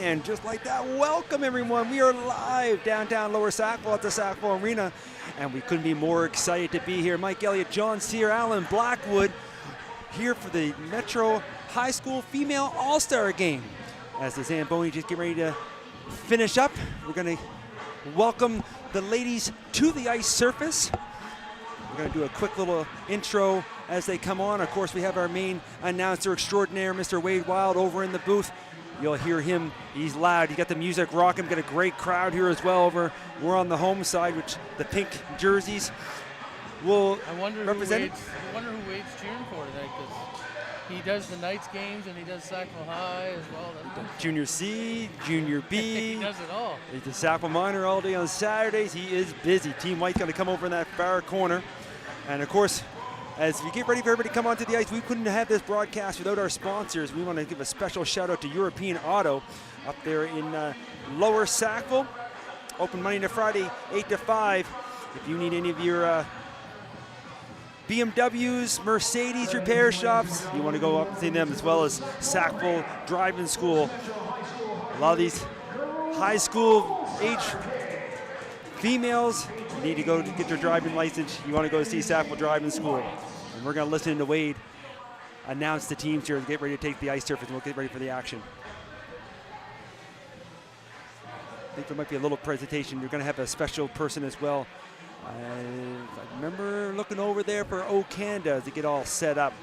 And just like that, welcome everyone. We are live downtown Lower Sackville at the Sackville Arena, and we couldn't be more excited to be here. Mike Elliott, John Sear, Alan Blackwood, here for the Metro High School Female All-Star Game. As the Zamboni just get ready to finish up, we're going to welcome the ladies to the ice surface. We're going to do a quick little intro as they come on. Of course, we have our main announcer extraordinaire, Mr. Wade Wild, over in the booth. You'll hear him. He's loud. You got the music rocking. Got a great crowd here as well. We're on the home side, which the pink jerseys will represent. I wonder who Wade's cheering for today, because he does the Knights games and he does Sackville High as well. Junior C, Junior B. He does it all. He's the Sackville Minor all day on Saturdays. He is busy. Team White's going to come over in that far corner. And of course, as we get ready for everybody to come onto the ice, we couldn't have this broadcast without our sponsors. We want to give a special shout out to European Auto up there in Lower Sackville. Open Monday to Friday, 8 to 5. If you need any of your BMWs, Mercedes repair shops, you want to go up and see them, as well as Sackville Driving School. A lot of these high school age females need to go to get their driving license. You want to go see Sackville Driving School. And we're going to listen to Wade announce the teams here and get ready to take the ice surface, and we'll get ready for the action. I think there might be a little presentation. You're going to have a special person as well. I remember looking over there for Okanda to get all set up.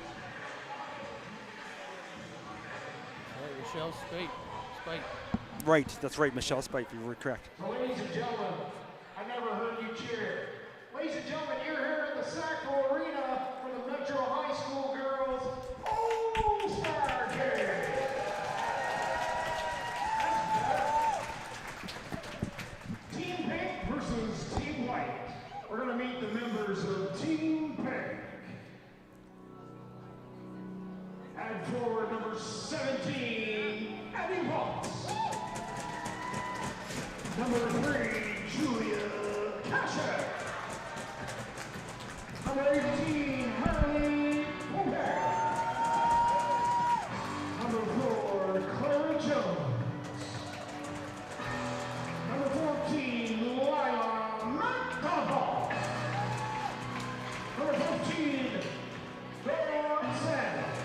Michelle Spike. Right, that's right, Michelle Spike. You were correct. So ladies and gentlemen, I never heard you cheer. Ladies and gentlemen, you're here in the Sackville Arena for the Metro High School Girls All-Star Game. Team Pink versus Team White. We're going to meet the members of Team Pink. And forward number 17, Abby Fox. Number 3, Julia Kasher. Number 18, Harley Pompey. Number 4, Clara Jones. Number 14, Lila McDonald. Number 15, Dawn Sanders.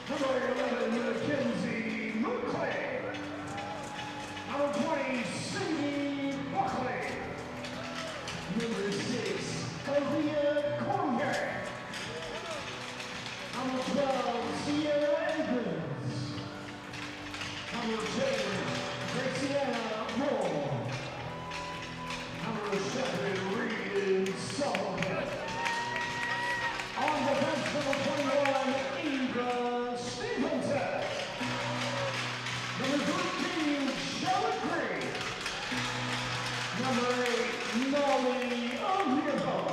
Number 11, Mackenzie McClay. Number 20, Cindy Buckley. Number 6, Olivia Cornberg. Number 12, Sierra Evans. Number 10, Graciana Moore. Number 7, Reed Sullivan. On the bench, number 21, Eva Stevenson. Number 13, Charlotte Green. Number 8, Molly O'Neill.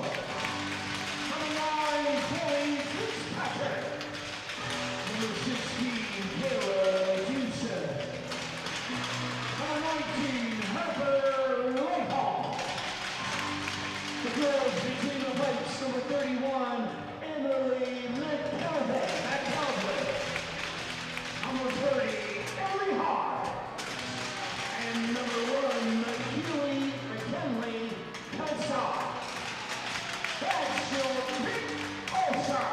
Number 9, Chloe Fitzpatrick. Number 16, Kayla Houston. Number 19, Harper Rahal. The girls between the lights, number 31, Emily McCalvin. Number 30, Emily Hart. And number 1, Huey McKinley Kelsar. That's your big All-Star.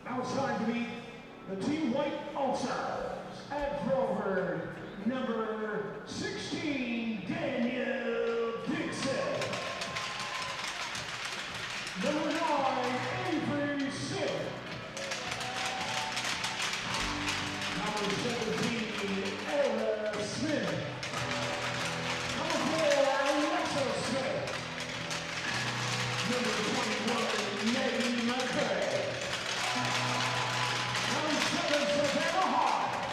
Now it's time to meet the Team White All-Stars. At forward, number 16, Daniel Dixon. Number 9, Avery Sick. Number 17, Ella Smith. Number 4, Alexa Smith. Number 21, Maggie McCray. Number 7, Savannah Hart.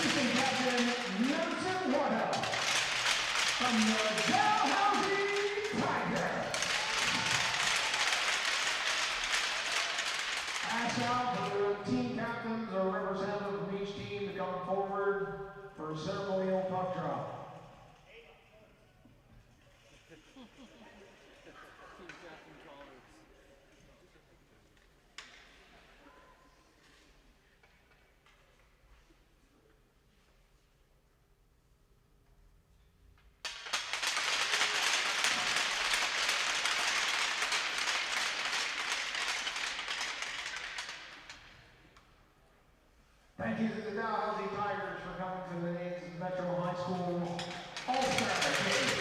Assistant Captain Nelson Waddell from the Dalhousie Tigers. Ask out for the team captains or representative from each team to come forward for a ceremonial puck drop. Thank you to the Dalhousie Tigers for coming to the Ames Metro High School All-Star Game.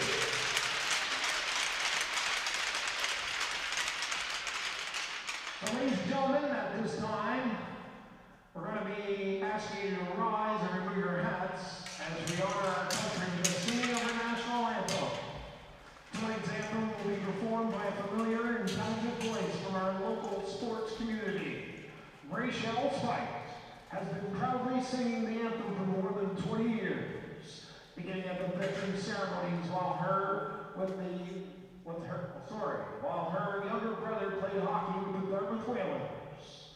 So, ladies and gentlemen, at this time, we're going to be asking you to rise and remove your hats as we honor our country with the singing of our national anthem. Tonight's anthem will be performed by a familiar and talented voice from our local sports community. Rachel Spike has been proudly singing the anthem for more than 20 years, beginning at the veteran ceremonies while her younger brother played hockey with the Dartmouth Whalers.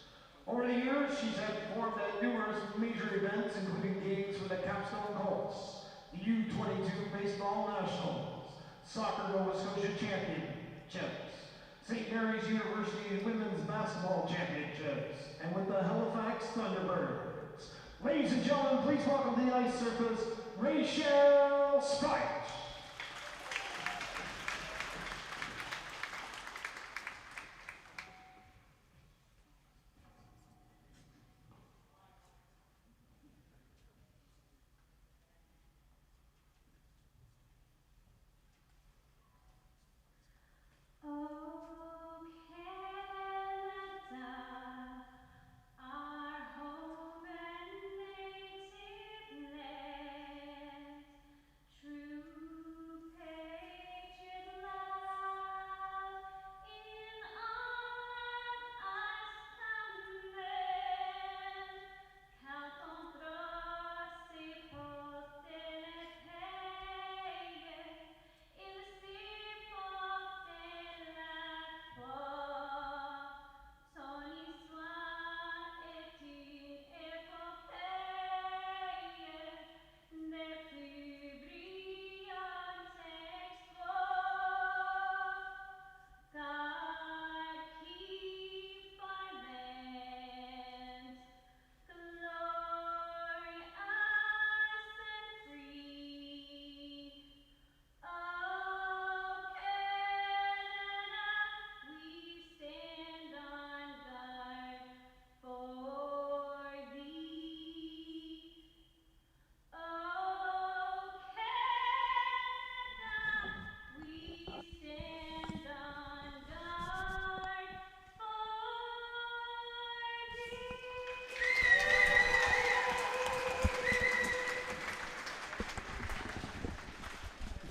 Over the years, she's had performed at numerous major events, including games for the Capstone Colts, the U-22 Baseball Nationals, Soccer Nova Scotia Championships, St. Mary's University Women's Basketball Championships, and with the Halifax Thunderbirds. Ladies and gentlemen, please welcome to the ice surface, Rachel Spike.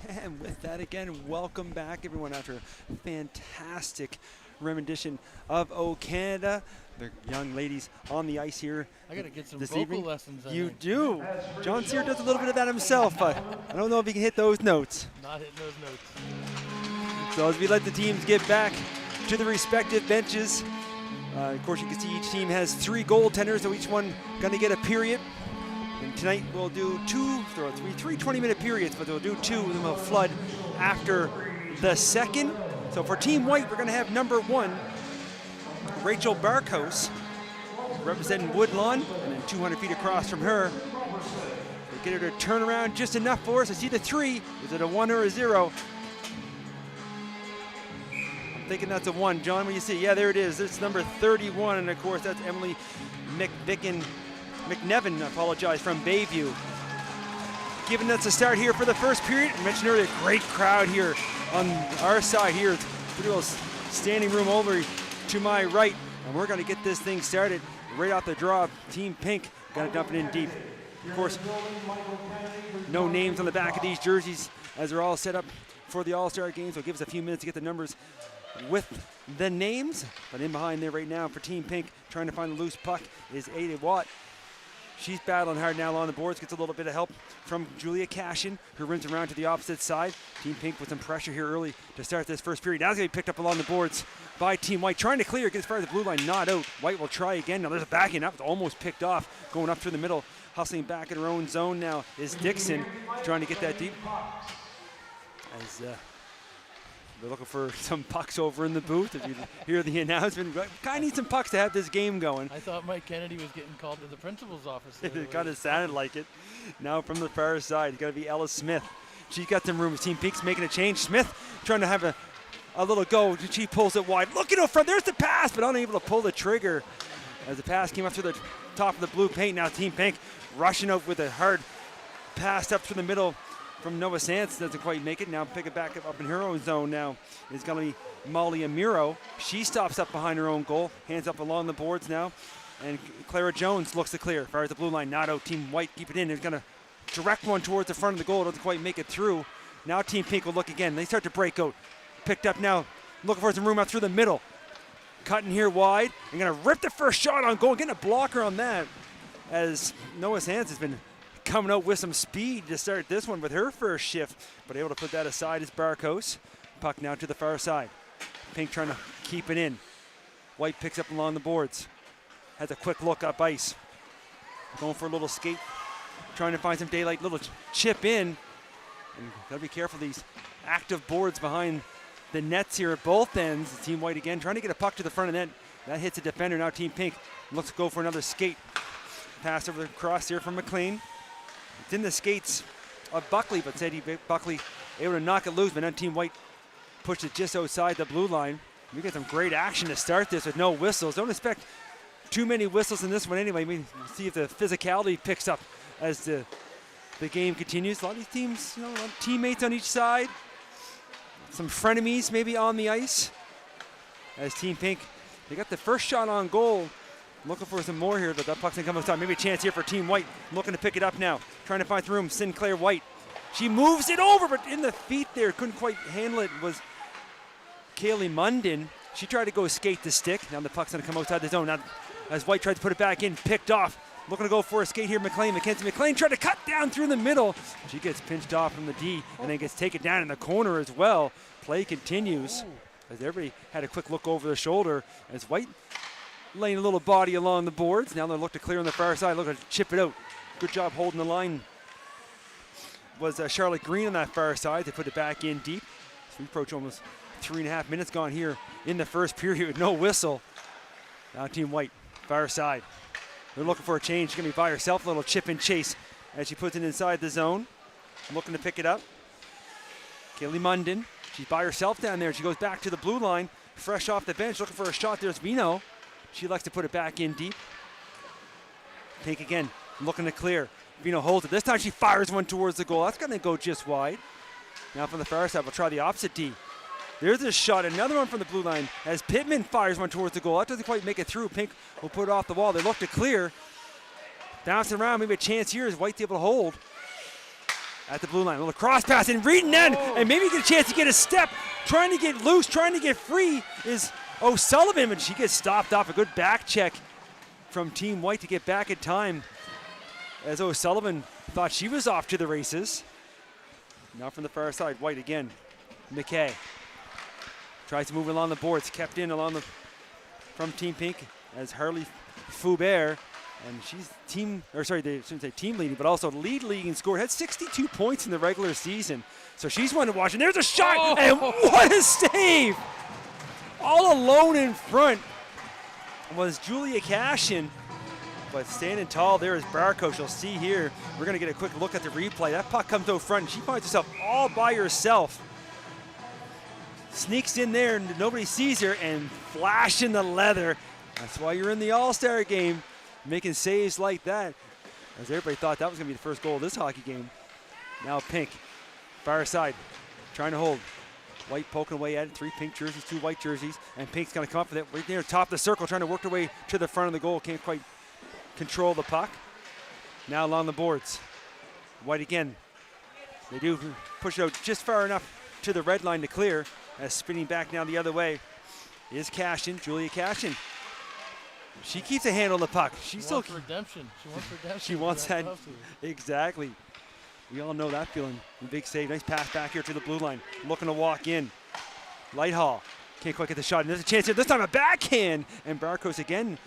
And with that, again, welcome back, everyone, after a fantastic rendition of O Canada. The young ladies on the ice here I got to get some this vocal evening. lessons. You do. John Sear does a little bit of that himself, but I don't know if he can hit those notes. Not hitting those notes. So as we let the teams get back to the respective benches, of course, you can see each team has 3 goaltenders, so each one going to get a period. And tonight we'll do three 20-minute periods, but we'll do 2 of them will flood after the second. So for Team White, we're going to have number 1, Rachel Barkhouse, representing Woodlawn, and then 200 feet across from her. We'll get her to turn around just enough for us. I see the 3. Is it a 1 or a 0? I'm thinking that's a 1. John, what do you see? Yeah, there it is. It's number 31, and of course that's Emily McNevin, I apologize, from Bayview. Giving us a start here for the first period. I mentioned earlier, great crowd here on our side here. It's pretty well standing room over to my right, and we're going to get this thing started right off the draw. Team Pink got to dump it in deep. Of course, no names on the back of these jerseys as they're all set up for the All-Star game, so give us a few minutes to get the numbers with the names. But in behind there right now for Team Pink, trying to find the loose puck, is Ada Watt. She's battling hard now along the boards, gets a little bit of help from Julia Cashin, who runs around to the opposite side. Team Pink with some pressure here early to start this first period. Now it's going to be picked up along the boards by Team White, trying to clear, get as far as the blue line, not out. White will try again. Now there's a backing up, almost picked off, going up through the middle, hustling back in her own zone now is Dixon, trying to get that deep. As they're looking for some pucks over in the booth. If you hear the announcement, kind of need some pucks to have this game going. I thought Mike Kennedy was getting called to the principal's office. It kind of sounded like it. Now from the far side, it's got to be Ella Smith. She's got some room. Team Pink's making a change. Smith trying to have a little go. She pulls it wide. Look at her front. There's the pass, but unable to pull the trigger as the pass came up through the top of the blue paint. Now Team Pink rushing out with a hard pass up through the middle from Noah Sands. Doesn't quite make it. Now pick it back up in her own zone now is going to be Molly Amiro. She stops up behind her own goal. Hands up along the boards now. And Clara Jones looks to clear. As far as the blue line, not out. Team White keep it in. They're going to direct one towards the front of the goal. Doesn't quite make it through. Now Team Pink will look again. They start to break out. Picked up now. Looking for some room out through the middle. Cutting here wide. And going to rip the first shot on goal. Getting a blocker on that. As Noah Sands has been coming out with some speed to start this one with her first shift, but able to put that aside is Barkos. Puck now to the far side. Pink trying to keep it in. White picks up along the boards. Has a quick look up ice. Going for a little skate. Trying to find some daylight. Little chip in. And gotta be careful these active boards behind the nets here at both ends. Team White again trying to get a puck to the front of the net. That hits a defender. Now Team Pink looks to go for another skate. Pass over the cross here from McLean. It's in the skates of Buckley, but Buckley able to knock it loose, but then Team White pushed it just outside the blue line. We get some great action to start this with no whistles. Don't expect too many whistles in this one anyway. We'll see if the physicality picks up as the game continues. A lot of these teams, a lot of teammates on each side. Some frenemies maybe on the ice. As Team Pink, they got the first shot on goal. Looking for some more here, but that puck's gonna come outside. Maybe a chance here for Team White. Looking to pick it up now. Trying to find the room. Sinclair White. She moves it over, but in the feet there. Couldn't quite handle it. Was Kaylee Munden. She tried to go skate the stick. Now the puck's gonna come outside the zone. Now as White tried to put it back in, picked off. Looking to go for a skate here, McLean. Mackenzie McLean tried to cut down through the middle. She gets pinched off from the D and then gets taken down in the corner as well. Play continues. As everybody had a quick look over their shoulder as White laying a little body along the boards. Now they look to clear on the far side, looking to chip it out. Good job holding the line. Was Charlotte Green on that far side. They put it back in deep. So we approach almost 3.5 minutes gone here in the first period with no whistle. Now Team White, far side. They're looking for a change. She's going to be by herself. A little chip and chase as she puts it inside the zone. Looking to pick it up. Kaylee Munden. She's by herself down there. She goes back to the blue line. Fresh off the bench. Looking for a shot. There's Vino. She likes to put it back in deep. Pink again, looking to clear. Vino holds it. This time she fires one towards the goal. That's going to go just wide. Now from the far side, we'll try the opposite D. There's a shot, another one from the blue line as Pittman fires one towards the goal. That doesn't quite make it through. Pink will put it off the wall. They look to clear. Bouncing around, maybe a chance here as White's able to hold at the blue line. A little cross pass and reading in, and maybe get a chance to get a step. Trying to get loose, trying to get free is O'Sullivan, but she gets stopped off. A good back check from Team White to get back in time as O'Sullivan thought she was off to the races. Now from the far side, White again. McKay tries to move along the boards, kept in along from Team Pink as Harley Foubert, and she's team leading, but also leading scorer. Had 62 points in the regular season, so she's one to watch. And there's a shot, and what a save! All alone in front was Julia Cashin, but standing tall there is Barkos. You'll see here, we're going to get a quick look at the replay. That puck comes out front, and she finds herself all by herself. Sneaks in there, and nobody sees her, and flashing the leather. That's why you're in the All-Star game, making saves like that, as everybody thought that was going to be the first goal of this hockey game. Now Pink, far side, trying to hold. White poking away at it, 3 pink jerseys, 2 white jerseys, and Pink's going to come up with it right near the top of the circle, trying to work their way to the front of the goal. Can't quite control the puck. Now along the boards. White again. They do push it out just far enough to the red line to clear, as spinning back now the other way is Cashin, Julia Cashin. She keeps a handle on the puck. She still wants redemption. She wants redemption. She wants that. Love to. Exactly. We all know that feeling. Big save. Nice pass back here to the blue line. Looking to walk in. Lighthall can't quite get the shot. And there's a chance here. This time a backhand. And Barkos again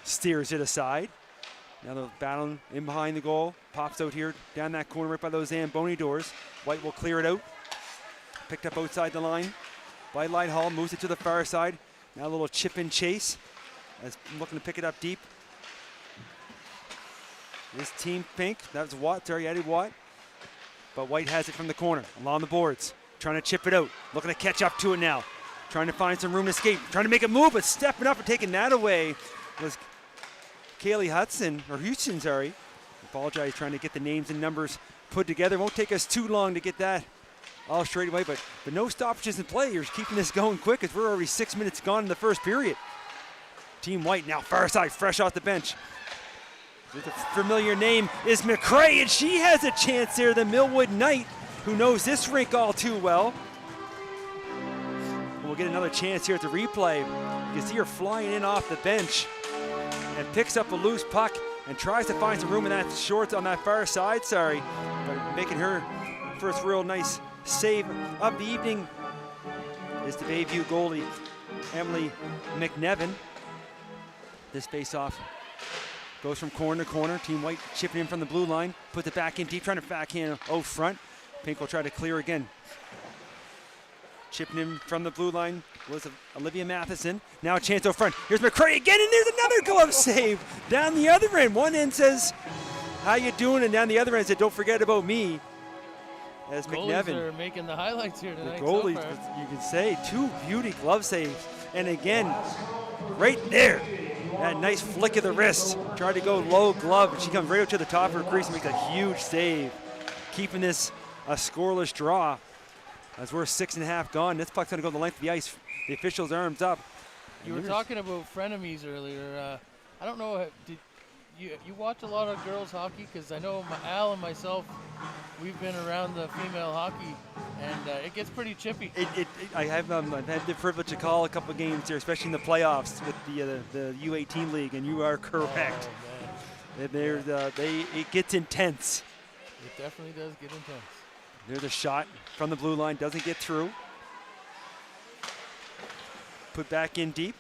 steers it aside. Now they're battling in behind the goal. Pops out here down that corner right by those Zamboni doors. White will clear it out. Picked up outside the line by Lighthall. Moves it to the far side. Now a little chip and chase. As looking to pick it up deep. This Team Pink. That was Watt. Sorry, Eddie Watt. But White has it from the corner, along the boards, trying to chip it out, looking to catch up to it now, trying to find some room to escape, trying to make a move, but stepping up and taking that away was Kaylee Hudson, or Houston, sorry. Apologize, trying to get the names and numbers put together. Won't take us too long to get that all straight away, but no stoppages in play. You're keeping this going quick as we're already 6 minutes gone in the first period. Team White now far side, fresh off the bench. The familiar name is McCray, and she has a chance there, the Millwood Knight, who knows this rink all too well. We'll get another chance here at the replay. You can see her flying in off the bench and picks up a loose puck and tries to find some room in that short on that far side, but making her first real nice save of the evening is the Bayview goalie, Emily McNevin. This face-off goes from corner to corner. Team White chipping in from the blue line. Puts it back in deep, trying to backhand out front. Pink will try to clear again. Chipping in from the blue line was Olivia Matheson. Now a chance out front. Here's McCray again, and there's another glove save down the other end. One end says, how you doing? And down the other end said, don't forget about me. As Goalies McNevin. are making the highlights here tonight. The goalies, so far. you can say, two beauty glove saves. And again, right there. That nice flick of the wrist. Tried to go low glove, but she comes right up to the top of her crease and makes a huge save. Keeping this a scoreless draw. As we're 6.5 gone, this puck's gonna go the length of the ice. The official's arms up. You were talking about frenemies earlier. I don't know, did you watch a lot of girls hockey? Because I know Al and myself, we've been around the female hockey, and it gets pretty chippy. I've had the privilege to call a couple of games here, especially in the playoffs with the U18 league, and you are correct. It gets intense. It definitely does get intense. There's a shot from the blue line, doesn't get through. Put back in deep.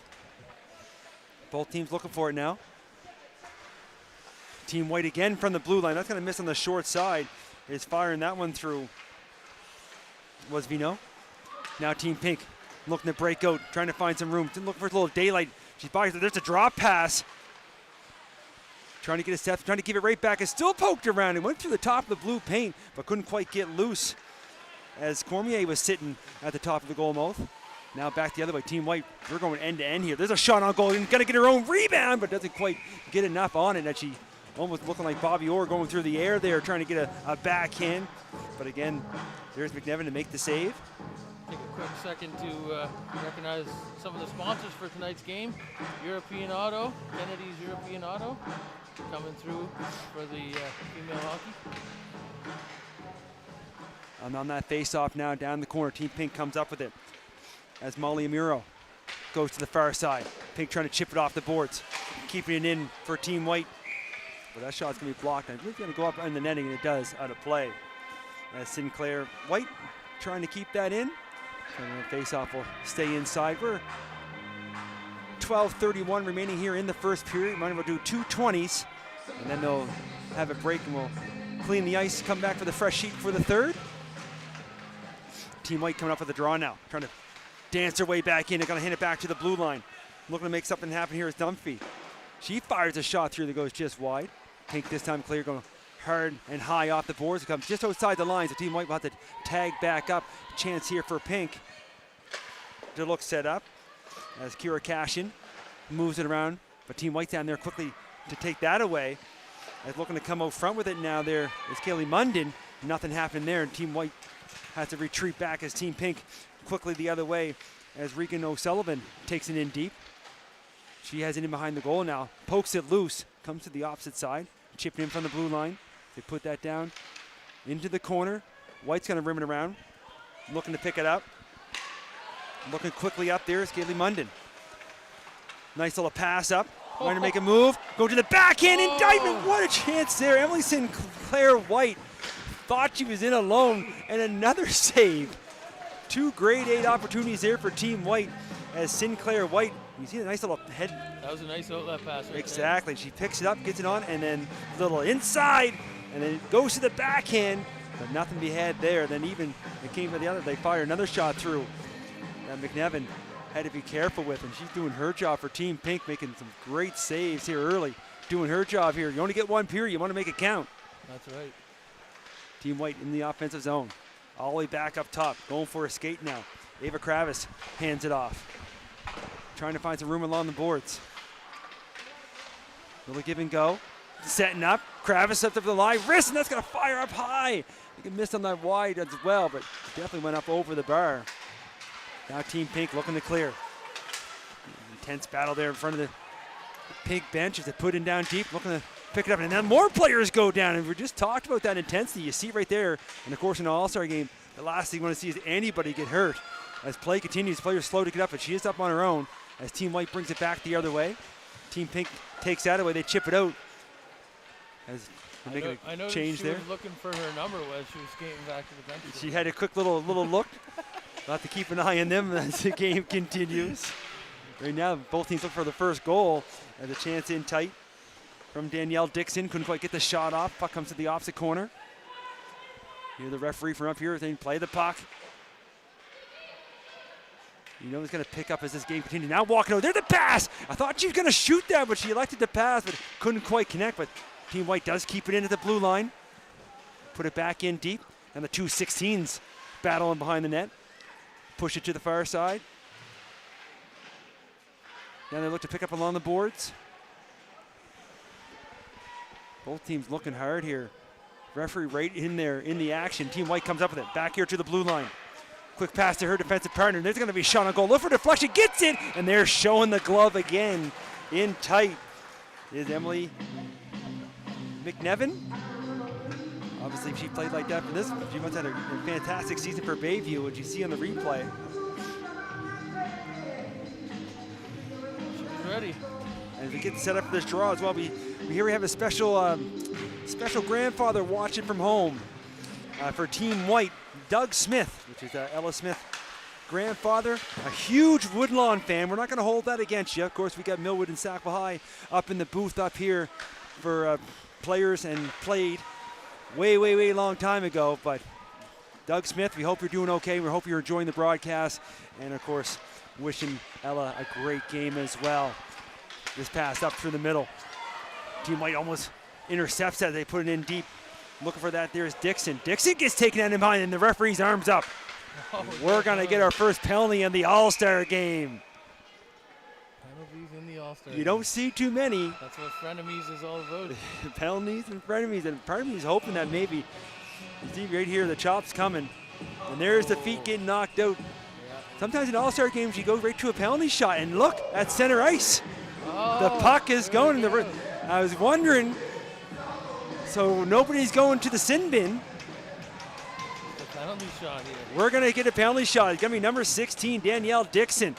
Both teams looking for it now. Team White again from the blue line. That's going to miss on the short side. Is firing that one through. Was Vino. Now Team Pink looking to break out, trying to find some room. Looking for a little daylight. She's by. There's a drop pass. Trying to get a step, trying to give it right back. It's still poked around. It went through the top of the blue paint, but couldn't quite get loose as Cormier was sitting at the top of the goal mouth. Now back the other way. Team White, we're going end to end here. There's a shot on goal. Got to get her own rebound, but doesn't quite get enough on it. That she almost looking like Bobby Orr going through the air there, trying to get a backhand. But again, there's McNevin to make the save. Take a quick second to recognize some of the sponsors for tonight's game. European Auto, Kennedy's European Auto, coming through for the female hockey. And on that face-off now, down the corner, Team Pink comes up with it. As Molly Amuro goes to the far side. Pink trying to chip it off the boards. Keeping it in for Team White. But that shot's going to be blocked. I believe it's going to go up in the netting, and it does, out of play. As Sinclair White trying to keep that in. And the face-off will stay inside. We're 12:31 remaining here in the first period. Might as well do 2 20s, and then they'll have a break, and we'll clean the ice, come back for the fresh sheet for the third. Team White coming up with a draw now, trying to dance her way back in. They're going to hand it back to the blue line. Looking to make something happen here is Dunphy. She fires a shot through that goes just wide. Pink this time clear, going hard and high off the boards. It comes just outside the lines. The Team White will have to tag back up. Chance here for Pink to look set up as Kira Cashin moves it around. But Team White's down there quickly to take that away. As looking to come out front with it now there is Kaylee Munden. Nothing happened there. And Team White has to retreat back as Team Pink quickly the other way as Regan O'Sullivan takes it in deep. She has it in behind the goal now. Pokes it loose. Comes to the opposite side. Chipping in from the blue line. They put that down into the corner. White's going to rim it around. Looking to pick it up. Looking quickly up there is Kaylee Munden. Nice little pass up. Trying to make a move. Go to the backhand indictment. What a chance there. Emily Sinclair White thought she was in alone, and another save. 2 grade 8 opportunities there for Team White as Sinclair White. You see a nice little head. That was a nice outlet pass right Exactly. She picks it up, gets it on, and then a little inside, and then it goes to the backhand, but nothing to be had there. Then even it came to the other. They fire another shot through that McNevin had to be careful with, and she's doing her job for Team Pink, making some great saves here early. Doing her job here. You only get 1 period. You want to make it count. That's right. Team White in the offensive zone. All the way back up top. Going for a skate now. Ava Kravis hands it off. Trying to find some room along the boards. Little give and go. Setting up. Kravis up to the line. Wrist, and that's going to fire up high. You can miss on that wide as well, but definitely went up over the bar. Now Team Pink looking to clear. Intense battle there in front of the Pink bench as they put it down deep, looking to pick it up, and then more players go down, and we just talked about that intensity. You see right there, and of course in an all-star game, the last thing you want to see is anybody get hurt. As play continues, players slow to get up, but she is up on her own as Team White brings it back the other way. Team Pink takes that away, they chip it out. As they're making I a noticed change she there. was looking for her number as she was skating back to the bench. She had a quick little look. We'll have to keep an eye on them as the game continues. Right now, both teams look for the first goal. As a chance in tight from Danielle Dixon. Couldn't quite get the shot off. Puck comes to the opposite corner. Here the referee from up here. They play the puck. You know he's going to pick up as this game continues. Now walking over. There's the pass. I thought she was going to shoot that, but she elected to pass, but couldn't quite connect. But Team White does keep it in at the blue line. Put it back in deep. And the 2 16s battling behind the net. Push it to the far side. Now they look to pick up along the boards. Both teams looking hard here. Referee right in there in the action. Team White comes up with it. Back here to the blue line. Quick pass to her defensive partner. There's going to be a shot on goal. Look for deflection. Gets it. And they're showing the glove again in tight. Is Emily McNevin. Obviously, if she played like that for this, she must have had a fantastic season for Bayview, which you see on the replay. She's ready. And we get set up for this draw as well. We have a special special grandfather watching from home for Team White, Doug Smith, which is Ella Smith grandfather, a huge Woodlawn fan. We're not going to hold that against you. Of course, we got Millwood and Sackville High up in the booth up here for players and played way long time ago. But Doug Smith, we hope you're doing okay. We hope you're enjoying the broadcast. And of course, wishing Ella a great game as well. This pass up through the middle. Team White almost intercepts that. They put it in deep. Looking for that. There's Dixon. Dixon gets taken out in behind, and the referee's arms up. We're going to get our first penalty in the All-Star game. Penalties in the All-Star. You don't see too many. That's what frenemies is all about. Penalties and frenemies, and part of me is hoping that maybe, you see right here, the chop's coming, and there's the feet getting knocked out. Sometimes in All-Star games, you go right to a penalty shot, and look at center ice. The puck is going. I was wondering, so nobody's going to the sin bin. The penalty shot here. We're going to get a penalty shot. It's going to be number 16, Danielle Dixon.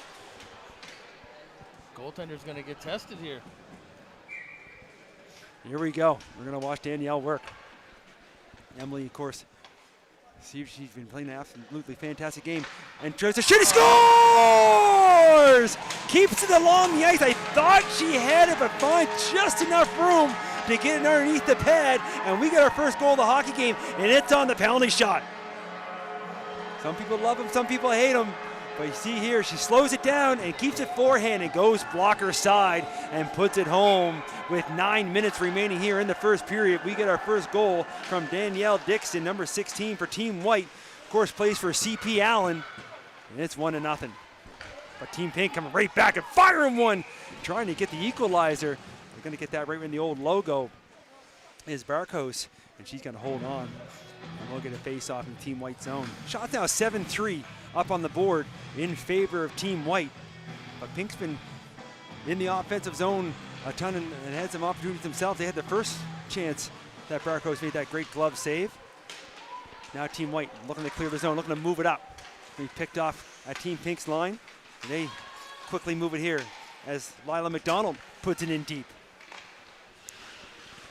Goaltender's going to get tested here. Here we go. We're going to watch Danielle work. Emily, of course, see if she's been playing an absolutely fantastic game. And tries to shoot. He scores! Keeps it along the ice. I thought she had it, but finds just enough room to get it underneath the pad. And we get our first goal of the hockey game, and it's on the penalty shot. Some people love him, some people hate him. But you see here, she slows it down and keeps it forehand and goes blocker side and puts it home with 9 minutes remaining here in the first period. We get our first goal from Danielle Dixon, number 16 for Team White. Of course, plays for CP Allen, and it's 1-0. But Team Pink coming right back and firing one, trying to get the equalizer. They're going to get that right in the old logo is Barkos, and she's going to hold on. And we'll get a face-off in Team White zone. Shot now 7-3 up on the board in favor of Team White. But Pink's been in the offensive zone a ton and had some opportunities themselves. They had the first chance that Barkos made that great glove save. Now Team White looking to clear the zone, looking to move it up. He picked off at Team Pink's line. They quickly move it here as Lila McDonald puts it in deep.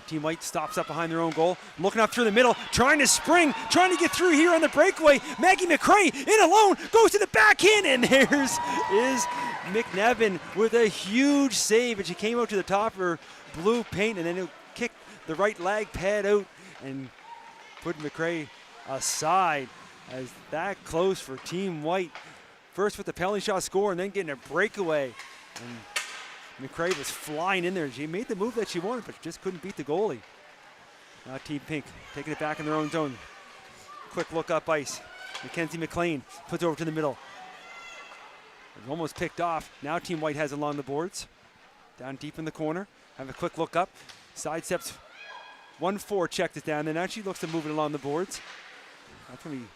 Team White stops up behind their own goal, looking up through the middle, trying to spring, trying to get through here on the breakaway. Maggie McRae in alone, goes to the backhand, and there's is McNevin with a huge save, and she came out to the top of her blue paint, and then it kicked the right leg pad out and put McRae aside as that close for Team White. First with the penalty shot score and then getting a breakaway. And McRae was flying in there. She made the move that she wanted, but just couldn't beat the goalie. Now Team Pink taking it back in their own zone. Quick look up ice. Mackenzie McLean puts it over to the middle. It's almost picked off. Now Team White has it along the boards. Down deep in the corner. Have a quick look up. Sidesteps 1-4, checked it down. Then now she looks to move it along the boards. That's going to be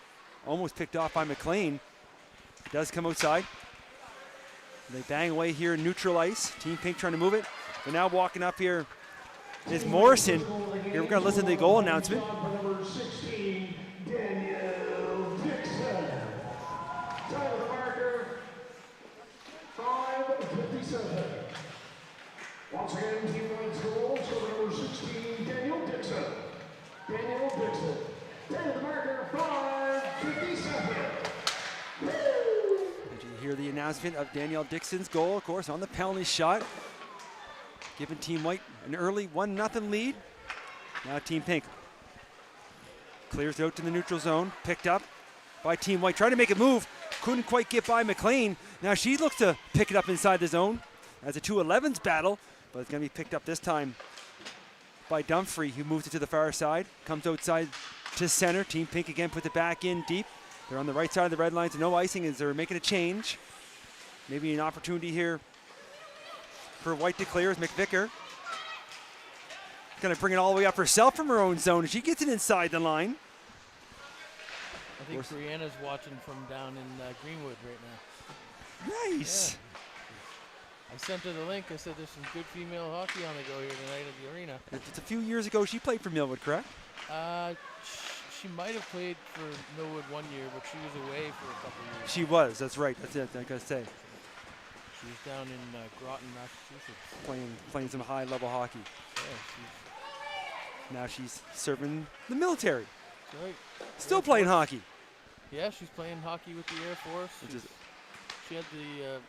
almost picked off by McLean. It does come outside. They bang away here in neutral ice. Team Pink trying to move it. But now walking up here is Morrison. Here we're going to listen to the goal announcement. Number 16, Danielle Dixon. Time of the marker, 5:57. Once again, Team White's goal, so number 16, Danielle Dixon. Danielle Dixon. Time of the marker, 5:57. You hear the announcement of Danielle Dixon's goal, of course, on the penalty shot. Giving Team White an early 1-0 lead. Now Team Pink clears out to the neutral zone, picked up by Team White. Tried to make a move, couldn't quite get by McLean. Now she looks to pick it up inside the zone as a 2-11s battle, but it's going to be picked up this time by Dumfrey, who moves it to the far side, comes outside to center. Team Pink again puts it back in deep. They're on the right side of the red lines, no icing as they're making a change. Maybe an opportunity here for White to clear as McVicker. Gonna bring it all the way up herself from her own zone. She gets it inside the line. I think Brianna's watching from down in Greenwood right now. Nice. Yeah. I sent her the link. I said there's some good female hockey on the go here tonight at the arena. It's a few years ago she played for Millwood, correct? She might have played for Millwood one year, but she was away for a couple of years. She was, that's right. That's it, I gotta say. She was down in Groton, Massachusetts. Playing some high-level hockey. Yeah, Now she's serving the military. she's right. Still playing hockey. Yeah, she's playing hockey with the Air Force. She had the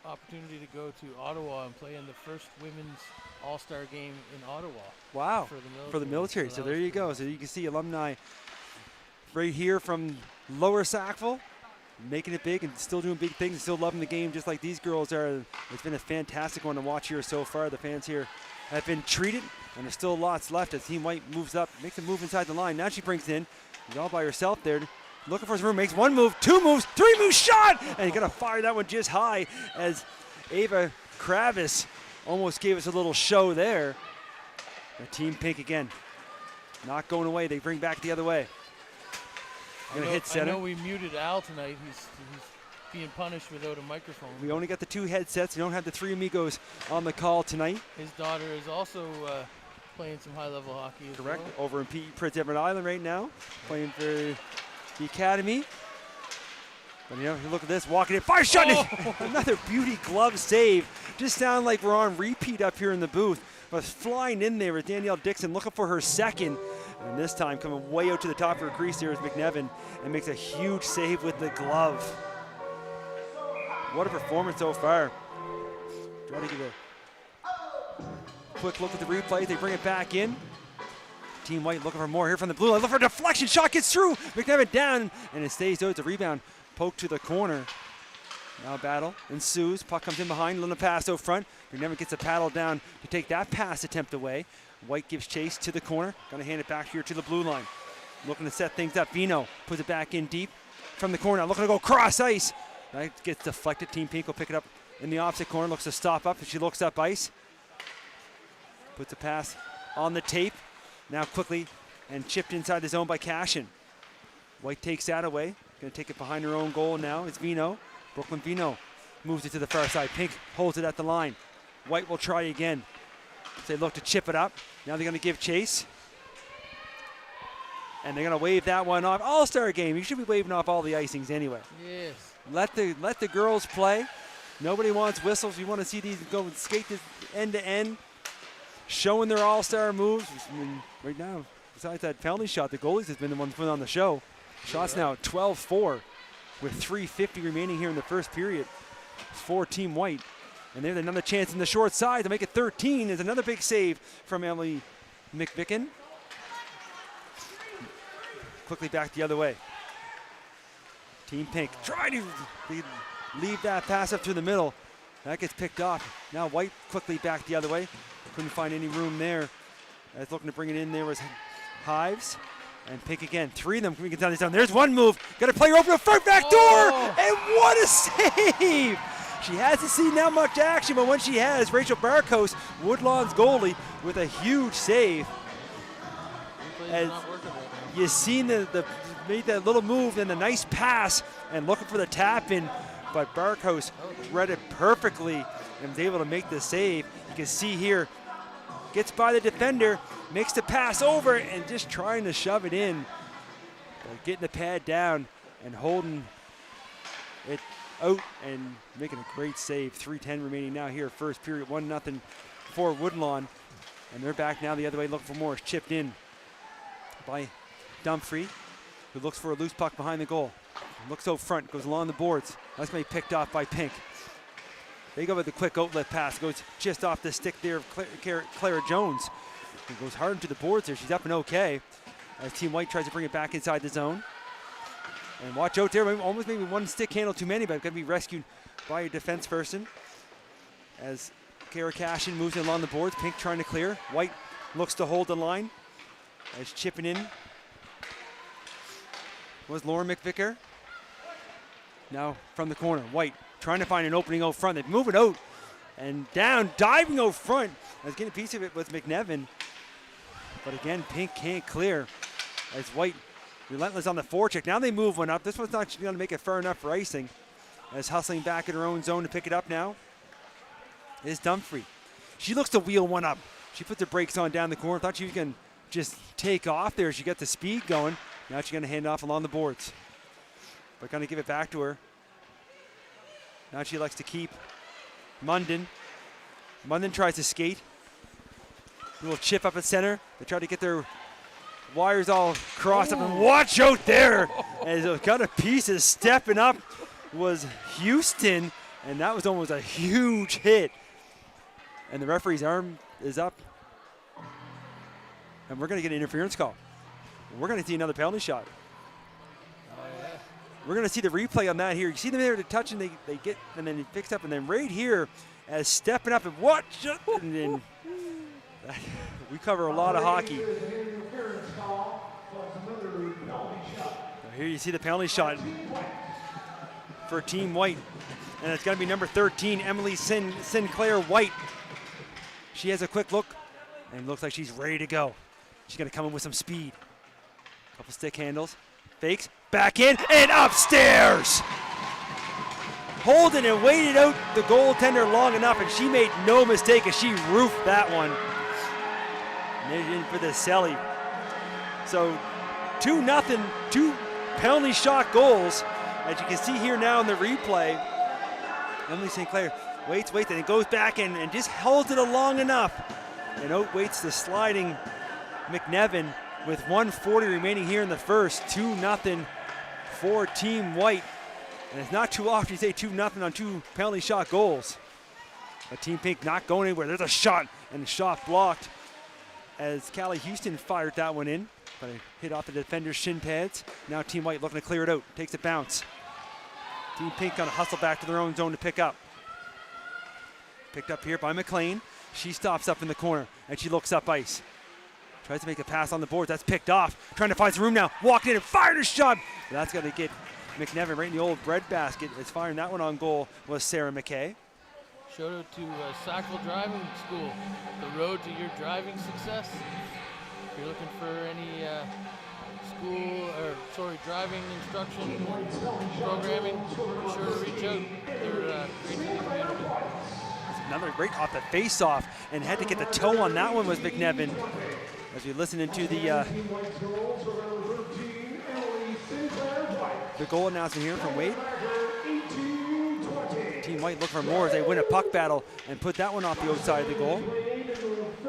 opportunity to go to Ottawa and play in the first women's All-Star game in Ottawa. Wow, For the military. So there you go. So you can see alumni right here from Lower Sackville, making it big and still doing big things and still loving the game just like these girls are. It's been a fantastic one to watch here so far. The fans here have been treated, and there's still lots left as Team White moves up, makes a move inside the line. Now she brings it in. She's all by herself there. Looking for his room, makes one move, two moves, three moves, shot! And he's gonna fire that one just high as Ava Kravis almost gave us a little show there. The Team Pink again, not going away. They bring back the other way. Gonna hit center. I know we muted Al tonight. He's being punished without a microphone. We only got the two headsets. We don't have the three amigos on the call tonight. His daughter is also playing some high-level hockey as Correct. well. Over in Prince Edward Island right now, playing for the academy. But you know, look at this, walking in, fire shot! Another beauty glove save. Just sound like we're on repeat up here in the booth. But flying in there with Danielle Dixon, looking for her second. And this time coming way out to the top of her crease there is McNevin and makes a huge save with the glove. What a performance so far. Try to give a quick look at the replay. They bring it back in. Team White looking for more here from the blue line. Look for a deflection. Shot gets through. McNevin down, and it stays out. It's a rebound. Poke to the corner. Now battle ensues. Puck comes in behind. Little pass out front. McNevin gets a paddle down to take that pass attempt away. White gives chase to the corner. Going to hand it back here to the blue line. Looking to set things up. Vino puts it back in deep from the corner. Looking to go cross ice. That gets deflected. Team Pink will pick it up in the opposite corner. Looks to stop up. She looks up ice. Puts a pass on the tape. Now quickly and chipped inside the zone by Cashin. White takes that away. Going to take it behind her own goal now. It's Vino. Brooklyn Vino moves it to the far side. Pink holds it at the line. White will try again. They look to chip it up. Now they're going to give chase. And they're going to wave that one off. All-Star game. You should be waving off all the icings anyway. Yes. Let the girls play. Nobody wants whistles. We want to see these go skate this end to end, showing their all-star moves. I mean, right now, besides that penalty shot, the goalies has been the ones putting on the show. Shots now 12-4 with 3:50 remaining here in the first period for Team White. And there's another chance in the short side to make it 13. There's another big save from Emily McVicken. Quickly back the other way. Team Pink trying to leave that pass up through the middle. That gets picked off. Now White quickly back the other way. Couldn't find any room there. As looking to bring it in there was Hives. And Pink again. Three of them can get down this down. There's one move. Got a player open the front back door. And what a save! She hasn't seen that much action, but when she has, Rachel Barkos, Woodlawn's goalie, with a huge save. As you seen made that little move and the nice pass and looking for the tap in, but Barkos read it perfectly and was able to make the save. You can see here, gets by the defender, makes the pass over and just trying to shove it in. But getting the pad down and holding it out and making a great save. 3:10 remaining now here, first period, 1-0 for Woodlawn. And they're back now the other way looking for more. It's chipped in by Dumfrey, who looks for a loose puck behind the goal. Looks out front, goes along the boards. That's going to be picked off by Pink. They go with the quick outlet pass. Goes just off the stick there of Clara Jones. It goes hard into the boards there. She's up and okay. As Team White tries to bring it back inside the zone. And watch out there, almost maybe one stick handle too many, but going to be rescued by a defense person. As Kara Cashin moves in along the boards, Pink trying to clear. White looks to hold the line. As chipping in was Lauren McVicker. Now from the corner, White trying to find an opening out front. They move it out and down, diving out front. As getting a piece of it was McNevin. But again, Pink can't clear. As White relentless on the forecheck. Now they move one up. This one's not going to make it far enough for icing. As hustling back in her own zone to pick it up now is Dumfrey. She looks to wheel one up. She puts the brakes on down the corner. Thought she was going to just take off there. She got the speed going. Now she's going to hand off along the boards. But going to give it back to her. Now she likes to keep Munden. Munden tries to skate. A little chip up at center. They try to get their wires all crossed up, and watch out there as it got a piece of stepping up was Houston, and that was almost a huge hit. And the referee's arm is up, and we're going to get an interference call. We're going to see another penalty shot. We're going to see the replay on that here. You see them there to touch, and they get, and then he picks up, and then right here as stepping up and watch, and then we cover a lot of hockey. Here you see the penalty shot for Team White, and it's going to be number 13, Emily Sinclair White. She has a quick look and looks like she's ready to go. She's going to come in with some speed. Couple stick handles, fakes, back in and upstairs. Holding and waited out the goaltender long enough, and she made no mistake as she roofed that one. Made it in for the celly. So 2-0, two penalty shot goals. As you can see here now in the replay, Emily Sinclair waits, and it goes back and just holds it long enough. And outwaits the sliding McNevin with 1:40 remaining here in the first. 2-0 for Team White. And it's not too often you say 2-0 on two penalty shot goals. But Team Pink not going anywhere. There's a shot, and the shot blocked as Callie Houston fired that one in. But it hit off the defender's shin pads. Now Team White looking to clear it out. Takes a bounce. Team Pink gonna hustle back to their own zone to pick up. Picked up here by McLean. She stops up in the corner, and she looks up ice. Tries to make a pass on the board. That's picked off. Trying to find some room now. Walked in and fired a shot. But that's going to get McNevin right in the old breadbasket. As firing that one on goal was Sarah McKay. Shout out to Sackville Driving School, the road to your driving success. If you're looking for any driving instruction programming, be sure to reach out. They're great to the community. Another great off the face-off, and had to get the toe on that one was McNevin. As we listen into the goal announcement here from Wade. Team White looking for more as they win a puck battle and put that one off the outside of the goal.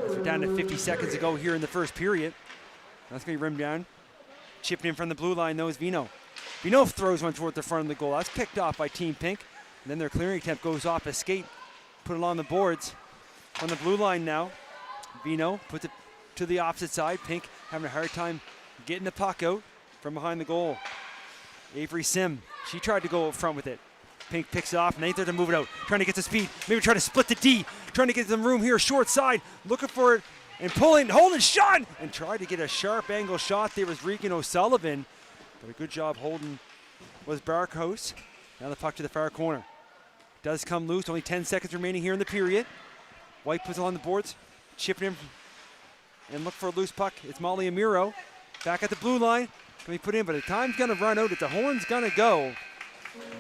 As we're down to 50 seconds to go here in the first period. That's going to be rimmed down. Chipping in from the blue line, though, is Vino. Vino throws one toward the front of the goal. That's picked off by Team Pink. And then their clearing attempt goes off a skate. Put it on the boards. On the blue line now. Vino puts it to the opposite side. Pink having a hard time getting the puck out from behind the goal. Avery Sim, she tried to go up front with it. Pink picks it off, and they there to move it out. Trying to get the speed, maybe trying to split the D. Trying to get some room here, short side. Looking for it, and pulling, holding, shot! And tried to get a sharp angle shot there was Regan O'Sullivan. But a good job holding was Barkhouse. Now the puck to the far corner. Does come loose, only 10 seconds remaining here in the period. White puts it on the boards, chipping in and look for a loose puck. It's Molly Amiro. Back at the blue line. Can be put in, but the time's going to run out. If the horn's going to go.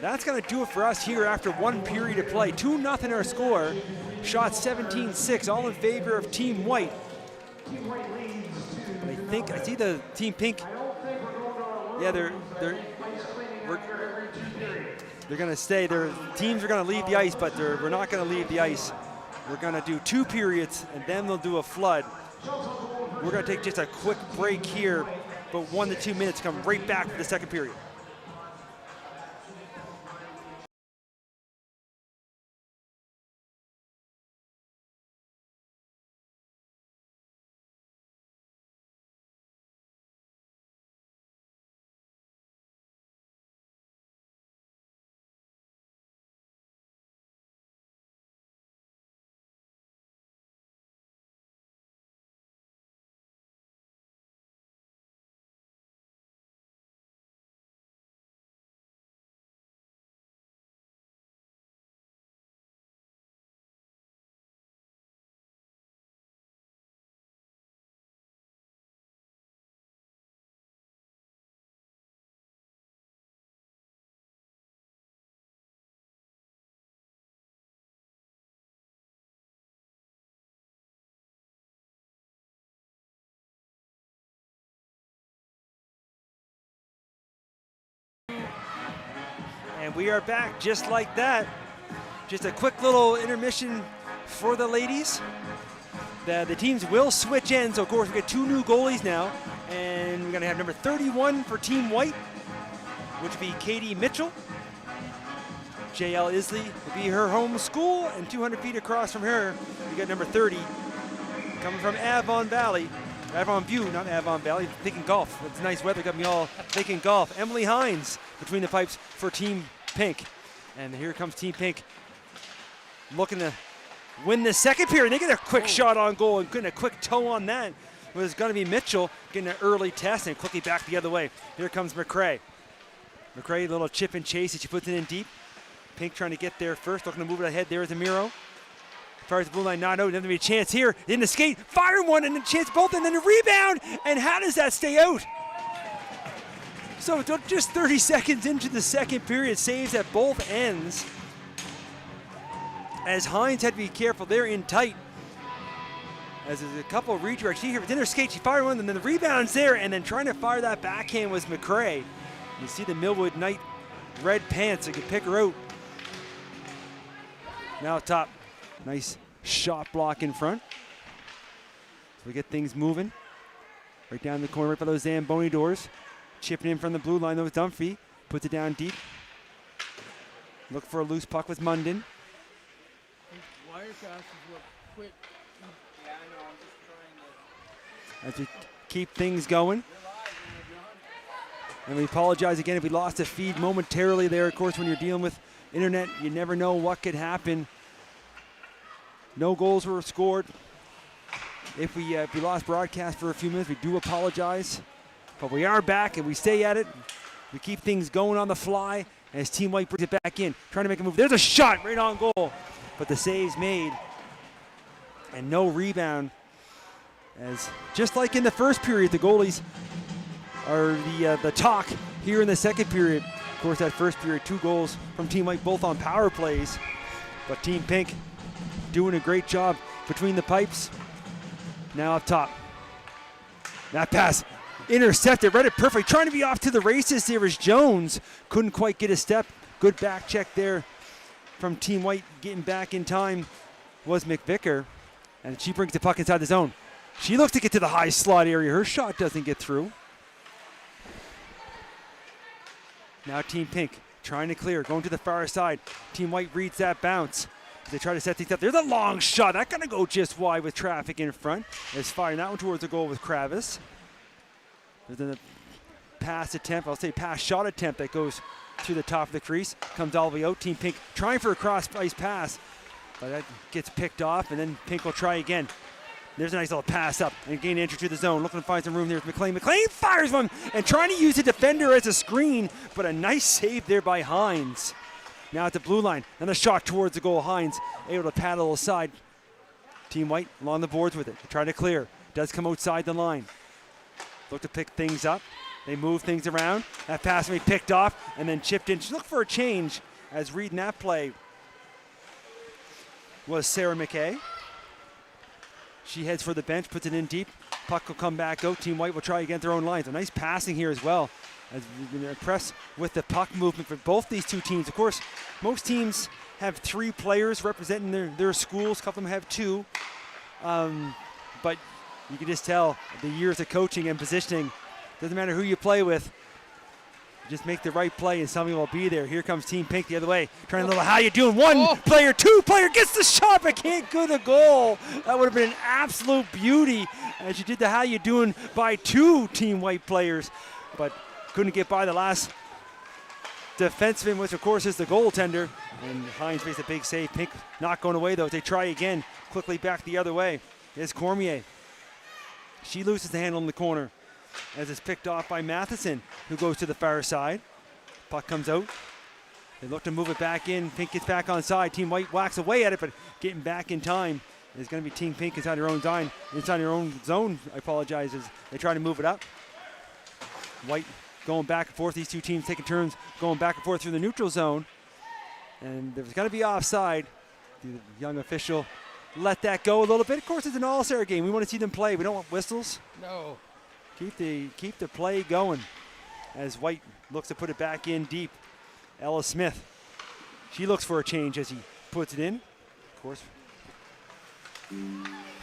That's going to do it for us here after one period of play. 2-0 our score. Shot 17-6, all in favor of Team White. But I think I see the Team Pink. Yeah, they're going to stay. Their teams are going to leave the ice, but we're not going to leave the ice. We're going to do 2 periods, and then they'll do a flood. We're going to take just a quick break here, but 1 to 2 minutes, come right back for the second period. And we are back just like that. Just a quick little intermission for the ladies. The teams will switch ends. So of course, we get 2 new goalies now. And we're going to have number 31 for Team White, which would be Katie Mitchell. JL Isley will be her home school. And 200 feet across from her, we got number 30 coming from Avon Valley. Avon View, not Avon Valley, thinking golf. It's nice weather, got me all thinking golf. Emily Hines between the pipes for Team Pink. And here comes Team Pink looking to win the second period. They get a quick shot on goal and getting a quick toe on that. It was going to be Mitchell getting an early test and quickly back the other way. Here comes McCrae. McCrae, little chip and chase as she puts it in deep. Pink trying to get there first, looking to move it ahead. There is Amiro. Fires the blue line, not out. There's going to be a chance here. In the skate, fire one, and a chance both, and then a rebound. And how does that stay out? So just 30 seconds into the second period, saves at both ends. As Hines had to be careful, they're in tight. As there's a couple of redirects here, but then her skate, she fired one, and then the rebound's there, and then trying to fire that backhand was McCrae. You see the Millwood Knight red pants, so you can pick her out. Now top. Nice shot block in front. So we get things moving. Right down the corner, right by those Zamboni doors. Chipping in from the blue line, though, with Dunphy. Puts it down deep. Look for a loose puck with Munden. Wirecast is what quit. Yeah, I know. I'm just trying to. As we keep things going. And we apologize again if we lost a feed momentarily there. Of course, when you're dealing with internet, you never know what could happen. No goals were scored. If we lost broadcast for a few minutes, we do apologize. But we are back and we stay at it. We keep things going on the fly as Team White brings it back in, trying to make a move. There's a shot right on goal, but the save's made. And no rebound. As just like in the first period, the goalies are the talk here in the second period. Of course, that first period, 2 goals from Team White, both on power plays. But Team Pink doing a great job between the pipes. Now up top. That pass intercepted, read it perfect. Trying to be off to the races there is Jones. Couldn't quite get a step. Good back check there from Team White getting back in time was McVicker. And she brings the puck inside the zone. She looks to get to the high slot area. Her shot doesn't get through. Now Team Pink trying to clear, going to the far side. Team White reads that bounce. They try to set things up. There's a long shot. That's going to go just wide with traffic in front. It's firing that one towards the goal with Kravis. There's a pass attempt, I'll say pass shot attempt that goes to the top of the crease. Comes all the way out. Team Pink trying for a cross-ice pass. But that gets picked off, and then Pink will try again. There's a nice little pass up and gain entry to the zone. Looking to find some room. There's McLean. McLean fires one and trying to use the defender as a screen, but a nice save there by Hines. Now at the blue line, and a shot towards the goal. Hines able to paddle aside. Team White along the boards with it. They try to clear. Does come outside the line. Look to pick things up. They move things around. That pass may be picked off and then chipped in. She looked for a change as reading that play was Sarah McKay. She heads for the bench, puts it in deep. Puck will come back out. Team White will try against their own lines. A nice passing here as well. As we've been impressed with the puck movement for both these two teams. Of course, most teams have 3 players representing their schools. A couple of them have 2. But you can just tell the years of coaching and positioning. Doesn't matter who you play with. Just make the right play and somebody will be there. Here comes Team Pink the other way. Trying a little, how you doing? One player, 2 player gets the shot, but can't go to goal. That would have been an absolute beauty as you did the how you doing by 2 Team White players, but couldn't get by the last defenseman, which of course is the goaltender. And Hines makes a big save. Pink not going away though. They try again, quickly back the other way. Here's Cormier. She loses the handle in the corner as it's picked off by Matheson, who goes to the far side. Puck comes out. They look to move it back in. Pink gets back on side. Team White whacks away at it, but getting back in time is going to be Team Pink inside their own zone. Inside their own zone, I apologize, as they try to move it up. White going back and forth. These two teams taking turns going back and forth through the neutral zone. And there's going to be offside. The young official let that go a little bit. Of course, it's an all-star game. We want to see them play. We don't want whistles. No. Keep the play going as White looks to put it back in deep. Ella Smith, she looks for a change as he puts it in. Of course,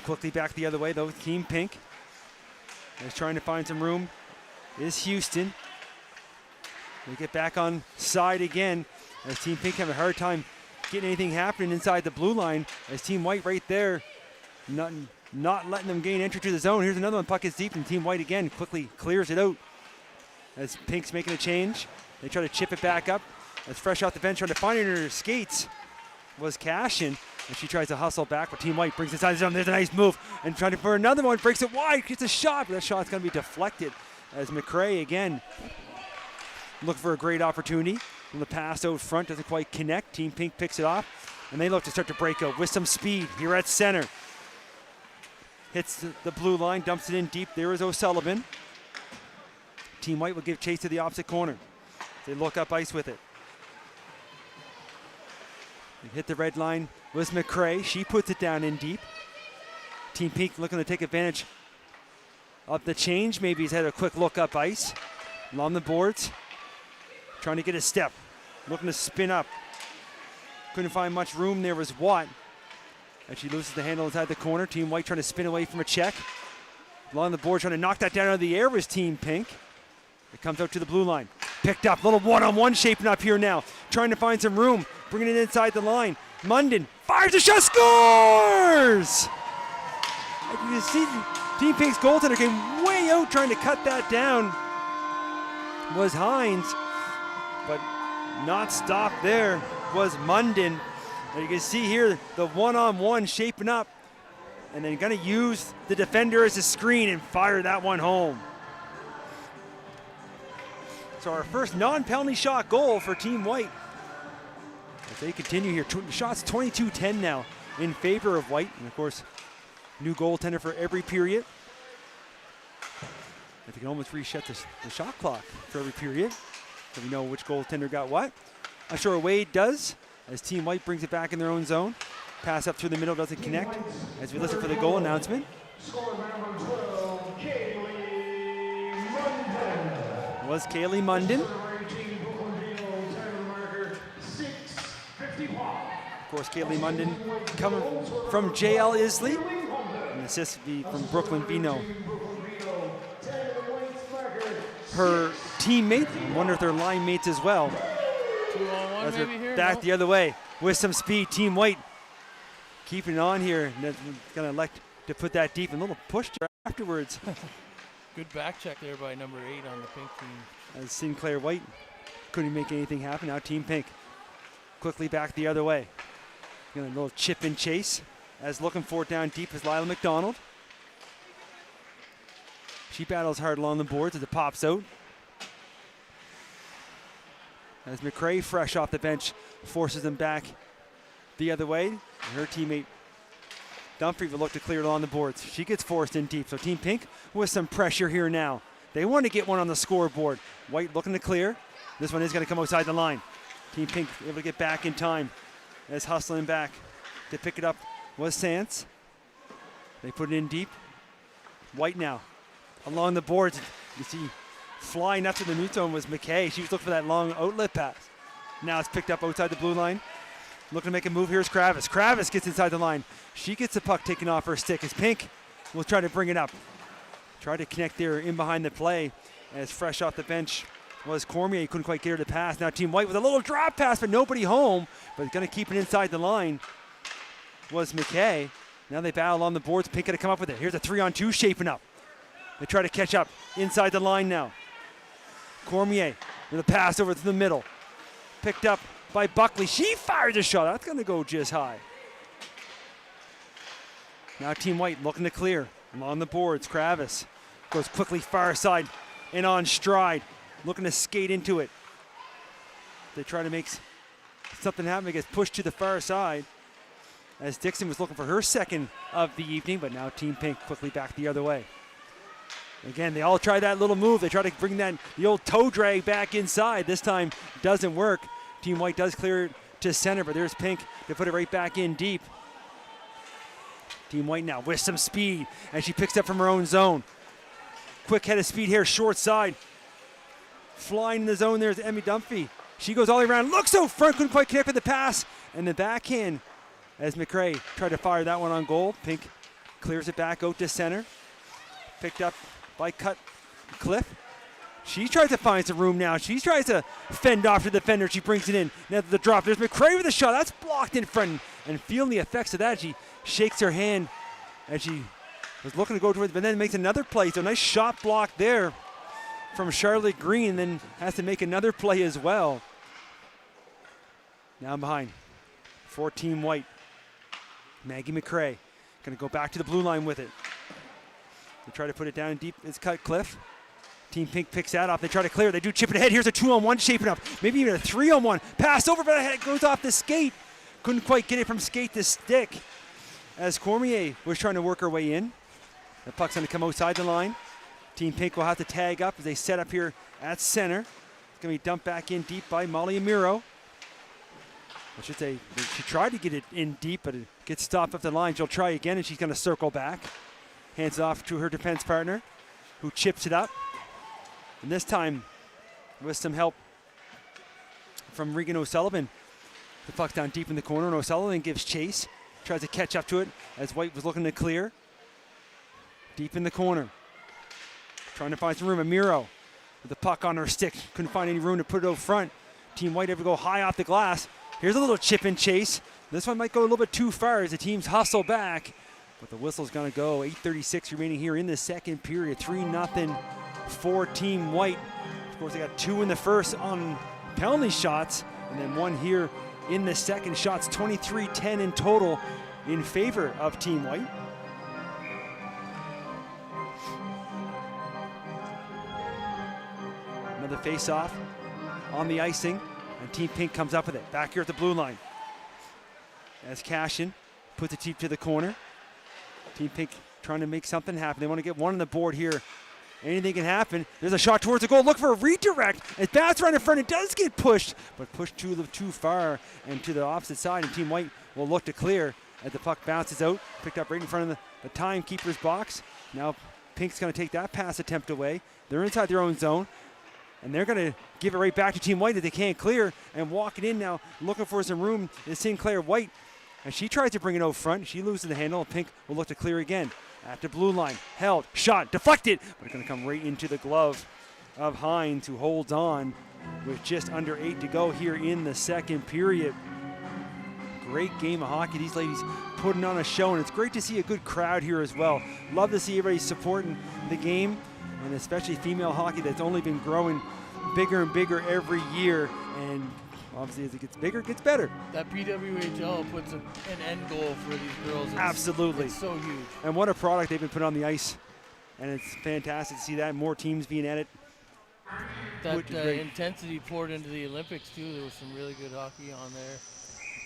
quickly back the other way though. Team Pink is trying to find some room. Is Houston. They get back on side again as Team Pink have a hard time getting anything happening inside the blue line as Team White right there. Not letting them gain entry to the zone. Here's another one. Puck is deep, and Team White again quickly clears it out. As Pink's making a change, they try to chip it back up. As fresh off the bench, trying to find it in her skates was Cashin, and she tries to hustle back, but Team White brings it inside the zone. There's a nice move, and trying for another one, breaks it wide, gets a shot, but that shot's going to be deflected. As McRae again look for a great opportunity. And the pass out front doesn't quite connect. Team Pink picks it off, and they look to start to break out with some speed here at center. Hits the blue line, dumps it in deep. There is O'Sullivan. Team White will give chase to the opposite corner. They look up ice with it. They hit the red line was McRae. She puts it down in deep. Team Pink looking to take advantage of the change. Maybe he's had a quick look up ice. Along the boards. Trying to get a step. Looking to spin up. Couldn't find much room. There was Watt. And she loses the handle inside the corner. Team White trying to spin away from a check. Along the board trying to knock that down out of the air was Team Pink. It comes out to the blue line. Picked up. Little one-on-one shaping up here now. Trying to find some room. Bringing it inside the line. Munden fires a shot. Scores! And you can see Team Pink's goaltender came way out trying to cut that down. Was Hines. But not stopped there was Munden. And you can see here the one-on-one shaping up. And then going to use the defender as a screen and fire that one home. So our first non-penalty shot goal for Team White. As they continue here, shots 22-10 now in favor of White. And of course, new goaltender for every period. I think it almost reset the shot clock for every period. So we know which goaltender got what. I'm sure Wade does, as Team White brings it back in their own zone. Pass up through the middle, doesn't connect. As we listen for the goal announcement. Score number 12, Kaylee Munden. Was Kaylee Munden. Number 18, Brooklyn Beatles, time of the marker, 6:51. Of course, Kaylee Munden coming from JL Isley. And assist be from Brooklyn Vino. Her teammate, I wonder if they're line mates as well. 2-on-1 As they're maybe here? back No? the other way with some speed. Team White keeping it on here. Gonna elect to put that deep and a little push afterwards. Good back check there by number 8 on the pink team. As Sinclair White couldn't make anything happen. Now Team Pink quickly back the other way. Gonna a little chip and chase as looking for it down deep is Lila McDonald. She battles hard along the boards as it pops out. As McRae, fresh off the bench, forces them back the other way. And her teammate Dunphy will look to clear it along the boards. She gets forced in deep. So Team Pink with some pressure here now. They want to get one on the scoreboard. White looking to clear. This one is going to come outside the line. Team Pink able to get back in time as hustling back to pick it up was Sance. They put it in deep. White now along the boards. You see flying up to the new zone was McKay. She was looking for that long outlet pass. Now it's picked up outside the blue line. Looking to make a move. Here's Kravis. Kravis gets inside the line. She gets the puck taken off her stick as Pink will try to bring it up. Try to connect there in behind the play as fresh off the bench was Cormier. He couldn't quite get her to pass. Now Team White with a little drop pass, but nobody home. But going to keep it inside the line was McKay. Now they battle on the boards. Pink going to come up with it. Here's a 3-on-2 shaping up. They try to catch up inside the line now. Cormier with a pass over to the middle. Picked up by Buckley. She fires a shot. That's going to go just high. Now Team White looking to clear. Along the boards, Kravis goes quickly far side and on stride. Looking to skate into it. They try to make something happen. It gets pushed to the far side as Dixon was looking for her second of the evening, but now Team Pink quickly back the other way. Again, they all try that little move. They try to bring the old toe drag back inside. This time doesn't work. Team White does clear it to center, but there's Pink to put it right back in deep. Team White now with some speed as she picks up from her own zone. Quick head of speed here, short side. Flying in the zone there's Emmy Dunphy. She goes all the way around, looks out front, couldn't quite connect with the pass. And the backhand as McRae tried to fire that one on goal. Pink clears it back out to center. Picked up by Cliff. She tries to find some room now. She tries to fend off the defender. She brings it in. Now the drop. There's McRae with a shot. That's blocked in front. And feeling the effects of that, she shakes her hand as she was looking to go towards, but then makes another play. So nice shot block there from Charlotte Green, then has to make another play as well. Now behind for Team White. Maggie McRae going to go back to the blue line with it. They try to put it down deep. It's cut Cliff. Team Pink picks that off. They try to clear. They do chip it ahead. Here's a 2-on-1 shaping up. Maybe even a 3-on-1. Pass over, but it goes off the skate. Couldn't quite get it from skate to stick as Cormier was trying to work her way in. The puck's going to come outside the line. Team Pink will have to tag up as they set up here at center. It's going to be dumped back in deep by Molly Amiro. I should say she tried to get it in deep, but it gets stopped off the line. She'll try again, and she's going to circle back. Hands off to her defense partner, who chips it up. And this time, with some help from Regan O'Sullivan, the puck's down deep in the corner, and O'Sullivan gives chase. Tries to catch up to it as White was looking to clear. Deep in the corner. Trying to find some room. Amiro with the puck on her stick. Couldn't find any room to put it out front. Team White ever go high off the glass. Here's a little chip and chase. This one might go a little bit too far as the teams hustle back. But the whistle's going to go. 8:36 remaining here in the second period. 3-0 for Team White. Of course, they got 2 in the first on penalty shots, and then 1 here in the second. Shots 23-10 in total in favor of Team White. Another face-off on the icing, and Team Pink comes up with it. Back here at the blue line. As Cashin puts it deep to the corner. Team Pink trying to make something happen. They want to get one on the board here. Anything can happen. There's a shot towards the goal. Look for a redirect. It bats right in front. It does get pushed, but pushed too far and to the opposite side. And Team White will look to clear as the puck bounces out. Picked up right in front of the timekeeper's box. Now Pink's going to take that pass attempt away. They're inside their own zone. And they're going to give it right back to Team White that they can't clear. And walking in now, looking for some room is Sinclair White. And she tries to bring it out front. She loses the handle. Pink will look to clear again. At the blue line, held, shot, deflected. But it's going to come right into the glove of Hines, who holds on with just under 8 to go here in the second period. Great game of hockey. These ladies putting on a show, and it's great to see a good crowd here as well. Love to see everybody supporting the game, and especially female hockey that's only been growing bigger and bigger every year. And obviously, as it gets bigger, it gets better. That PWHL puts an end goal for these girls. Absolutely. It's so huge. And what a product they've been putting on the ice. And it's fantastic to see that. More teams being at it. That intensity poured into the Olympics, too. There was some really good hockey on there.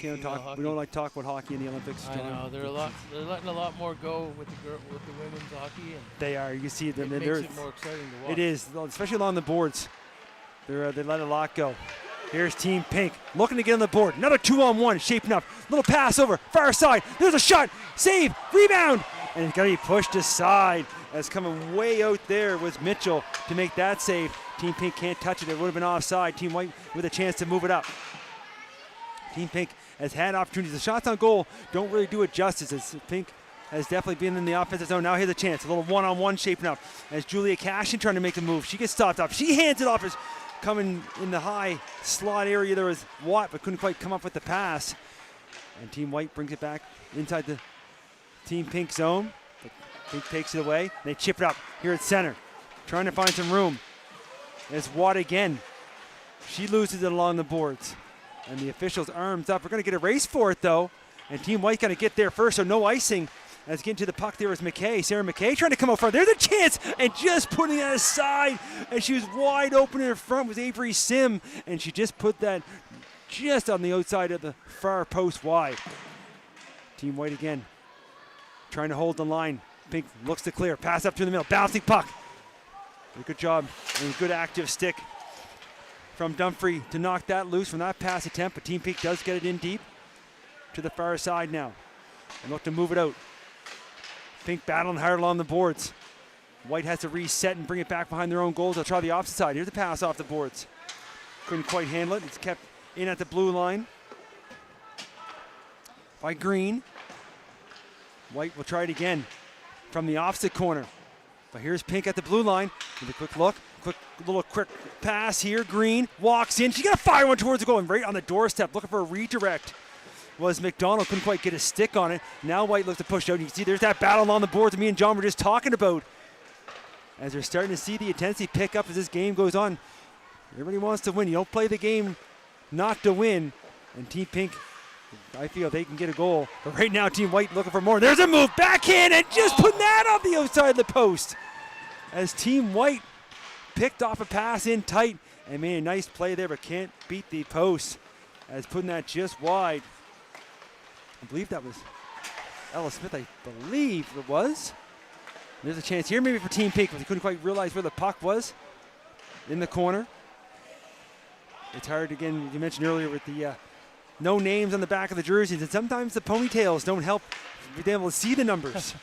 We don't like to talk about hockey in the Olympics, John. I know. They're letting a lot more go with the women's hockey. And they are. You can see them. It makes it more exciting to watch. It is, especially along the boards. They let a lot go. Here's Team Pink looking to get on the board. Another 2-on-1 shaping up. Little pass over, far side. There's a shot, save, rebound. And it's going to be pushed aside. As coming way out there was Mitchell to make that save. Team Pink can't touch it. It would have been offside. Team White with a chance to move it up. Team Pink has had opportunities. The shots on goal don't really do it justice, as Pink has definitely been in the offensive zone. Now here's a chance. A little one-on-one shaping up as Julia Cashin trying to make the move. She gets stopped up. She hands it off as coming in the high slot area. There was Watt, but couldn't quite come up with the pass. And Team White brings it back inside the Team Pink zone. But Pink takes it away. They chip it up here at center, trying to find some room. There's Watt again. She loses it along the boards. And the officials arms up. We're going to get a race for it, though. And Team White going to get there first, so no icing. As getting to the puck there is McKay. Sarah McKay trying to come out front. There's a chance, and just putting it aside. And she was wide open in front with Avery Sim, and she just put that just on the outside of the far post wide. Team White again, trying to hold the line. Pink looks to clear. Pass up to the middle. Bouncing puck. Good job and good active stick from Dumfrey to knock that loose from that pass attempt, but Team Pink does get it in deep to the far side now and look to move it out. Pink battling hard along the boards. White has to reset and bring it back behind their own goals. They'll try the opposite side. Here's the pass off the boards. Couldn't quite handle it. It's kept in at the blue line by Green. White will try it again from the opposite corner. But here's Pink at the blue line with a quick look. Quick pass here. Green walks in. She's going to fire one towards the goal, and right on the doorstep, looking for a redirect was McDonald. Couldn't quite get a stick on it. Now White looks to push out. You can see there's that battle on the boards that me and John were just talking about. As they're starting to see the intensity pick up as this game goes on. Everybody wants to win. You don't play the game not to win. And Team Pink, I feel they can get a goal. But right now, Team White looking for more. There's a move, backhand, and just putting that off the outside of the post. As Team White picked off a pass in tight and made a nice play there, but can't beat the post. As putting that just wide. I believe that was Ella Smith, I believe it was. There's a chance here maybe for Team Pink, but they couldn't quite realize where the puck was in the corner. It's hard, again, you mentioned earlier with the no names on the back of the jerseys, and sometimes the ponytails don't help being able to see the numbers.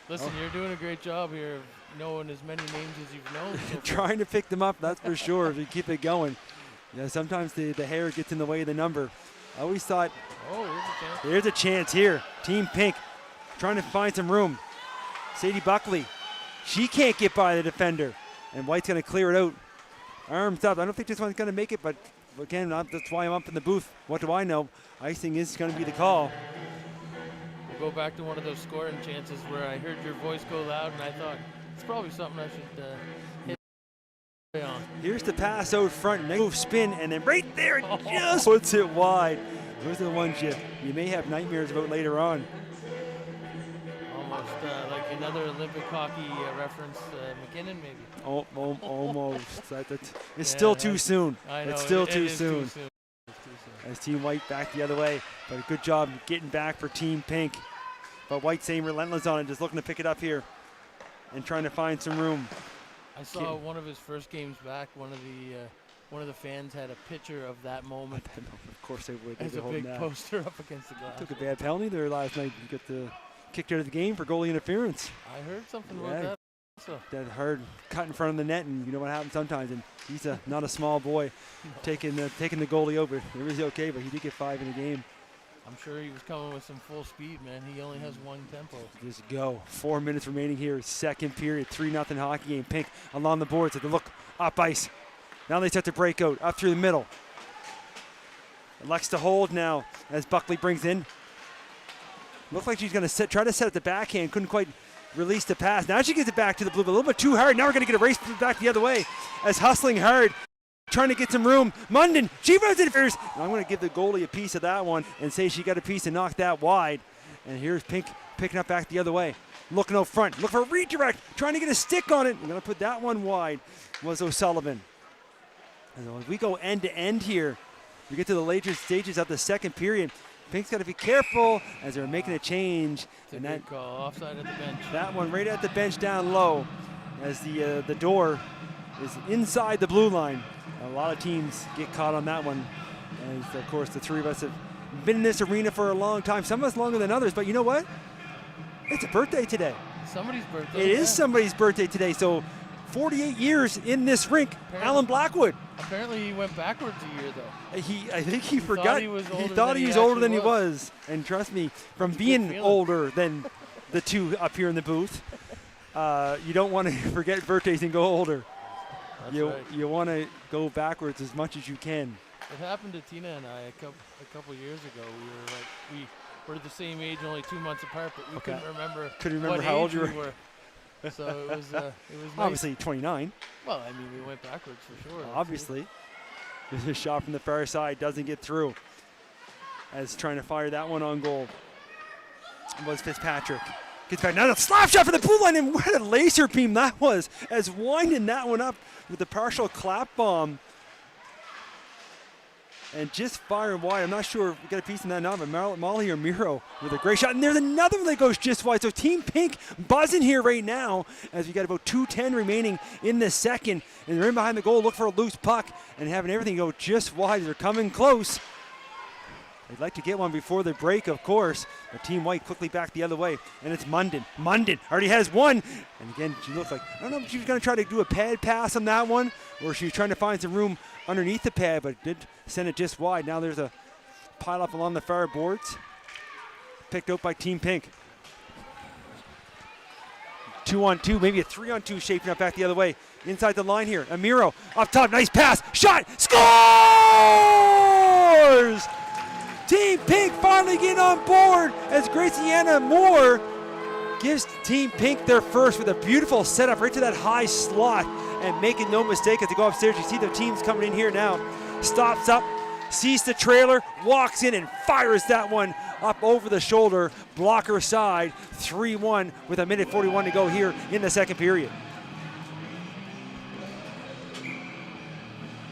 Listen, you're doing a great job here of knowing as many names as you've known. So Trying to pick them up, that's for sure, if you keep it going. Yeah, sometimes the hair gets in the way of the number. I always thought, there's a chance here. Team Pink trying to find some room. Sadie Buckley, she can't get by the defender. And White's going to clear it out. Arms up. I don't think this one's going to make it, but again, that's why I'm up in the booth. What do I know? Icing is going to be the call. We'll go back to one of those scoring chances where I heard your voice go loud, and I thought, it's probably something I should hit on. Here's the pass out front, move, spin, and then right there, just puts it wide. Those are the ones you may have nightmares about later on. Almost like another Olympic hockey reference, McKinnon maybe. Almost. It's still too soon. I know, it's still too is soon. Too soon. As Team White back the other way. But a good job getting back for Team Pink. But White staying relentless on it, just looking to pick it up here and trying to find some room. I saw one of his first games back. One of the fans had a picture of that moment. Of course they would. As a big poster up against the glass. Took a bad penalty there last night. You got kicked out of the game for goalie interference. I heard something about that. So, that hard cut in front of the net, and you know what happens sometimes. And he's not a small boy, taking the goalie over. It was okay, but he did get 5 in the game. I'm sure he was coming with some full speed, man. He only has one tempo. Just go. 4 minutes remaining here. Second period. 3-0 hockey game. Pink along the boards. At the look up ice. Now they start to break out up through the middle. Elects to hold now as Buckley brings in. Looked like she's going to try to set at the backhand. Couldn't quite release the pass. Now she gets it back to the blue, but a little bit too hard. Now we're going to get a race back the other way as hustling hard. Trying to get some room. Munden, she runs it first. I'm going to give the goalie a piece of that one and say she got a piece and knocked that wide. And here's Pink picking up back the other way. Looking out front. Look for a redirect. Trying to get a stick on it. I'm going to put that one wide. Was O'Sullivan. And as we go end to end here, we get to the later stages of the second period. Pink's got to be careful as they're making a change. It's a good call. Offside at the bench. That one right at the bench down low as the door is inside the blue line. A lot of teams get caught on that one. And of course, the three of us have been in this arena for a long time. Some of us longer than others, but you know what? It's a birthday today. Somebody's birthday. It is somebody's birthday today. So 48 years in this rink, Alan Blackwood. Apparently he went backwards a year though. I think he forgot. He thought he was older than he was. And trust me, from being older than the two up here in the booth, you don't want to forget birthdays and go older. You want to go backwards as much as you can. It happened to Tina and I a couple years ago. We were the same age, only 2 months apart, but we couldn't remember what how old you were. So it was nice. Obviously 29. Well, I mean, we went backwards for sure. Obviously. There's a shot from the far side, doesn't get through. As trying to fire that one on goal was Fitzpatrick. Gets back, now the slap shot for the blue line, and what a laser beam that was, as winding that one up with the partial clap bomb. And just firing wide. I'm not sure if we got a piece in that now, but Molly or Miro with a great shot. And there's another one that goes just wide. So Team Pink buzzing here right now as we got about 2:10 remaining in the second. And they're in behind the goal, look for a loose puck and having everything go just wide. They're coming close. They'd like to get one before the break, of course. But Team White quickly back the other way. And it's Munden. Munden already has one. And again, she looks like, I don't know if she was going to try to do a pad pass on that one or she was trying to find some room underneath the pad, but did send it just wide. Now there's a pile up along the far boards. Picked up by Team Pink. 2-on-2, maybe a 3-on-2 shaping up back the other way. Inside the line here. Amiro up top, nice pass. Shot, scores! Team Pink finally getting on board as Graciana Moore gives Team Pink their first with a beautiful setup right to that high slot and making no mistake as they go upstairs. You see the teams coming in here now. Stops up, sees the trailer, walks in and fires that one up over the shoulder, blocker side, 3-1 with 1:41 to go here in the second period.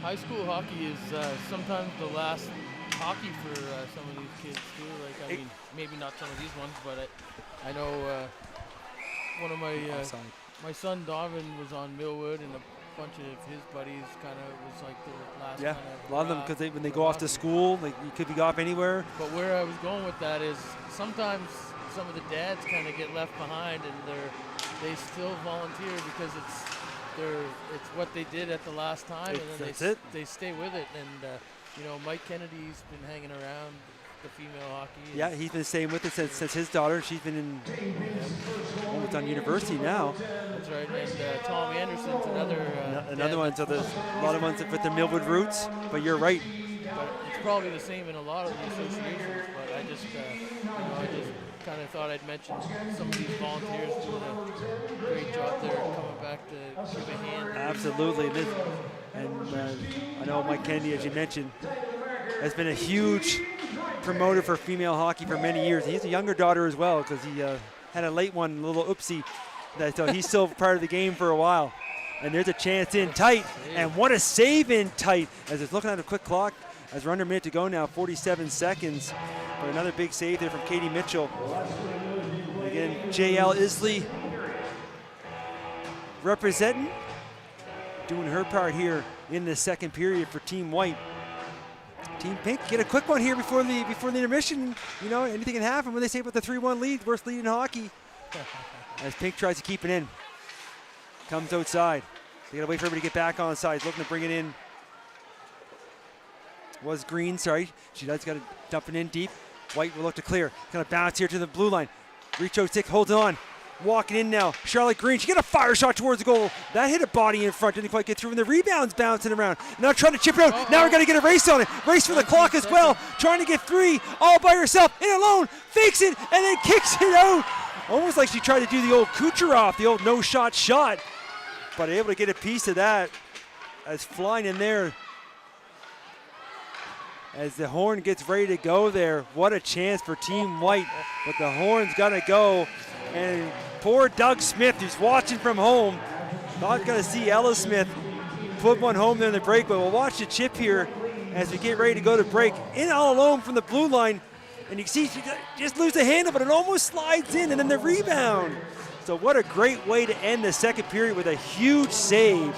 High school hockey is sometimes the last hockey for some of these kids too. Like, I mean, maybe not some of these ones, but I know one of my son Donovan was on Millwood, and a bunch of his buddies kind of was like the last. Yeah, kind of a lot of them because when they go off to school, like you could be off anywhere. But where I was going with that is sometimes some of the dads kind of get left behind, and they still volunteer because it's what they did at the last time, and then they stay with it. And you know, Mike Kennedy's been hanging around the female hockey. Yeah, he's been staying with it since his daughter. She's been almost on university now. That's right, and Tom Anderson's another one. So there's a lot of ones with their Millwood roots. But you're right. But it's probably the same in a lot of the associations. But I just kind of thought I'd mention some of these volunteers doing a great job there, coming back to give a hand. Absolutely, and I know Mike Kennedy, as you mentioned, has been a huge promoter for female hockey for many years. He has a younger daughter as well because he had a late one, a little oopsie. So he's still part of the game for a while. And there's a chance in tight, and what a save in tight as it's looking at a quick clock as we're under a minute to go now, 47 seconds. But another big save there from Katie Mitchell. And again, JL Isley representing, doing her part here in the second period for Team White. Team Pink get a quick one here before the intermission. You know, anything can happen when they say about the 3-1 lead, worst lead in hockey. As Pink tries to keep it in. comes outside. They gotta wait for everybody to get back on side. He's looking to bring it in. Was Green, sorry. She does got to dump it in deep. White will look to clear. Kind of bounce here to the blue line. Reach out stick, holds on. Walking in now. Charlotte Green, she got a fire shot towards the goal. That hit a body in front, didn't quite get through, and the rebound's bouncing around. Now trying to chip it out. Now we're going to get a race on it. Race for the clock as well. Trying to get 3 all by herself, in alone, fakes it, and then kicks it out. Almost like she tried to do the old Kucherov, the old no-shot shot, but able to get a piece of that as flying in there. As the horn gets ready to go there, what a chance for Team White, but the horn's gonna go, and poor Doug Smith, who's watching from home, not gonna see Ella Smith put one home there in the break, but we'll watch the chip here as we get ready to go to break. In all alone from the blue line, and you can see she just loses the handle, but it almost slides in, and then the rebound. So what a great way to end the second period with a huge save.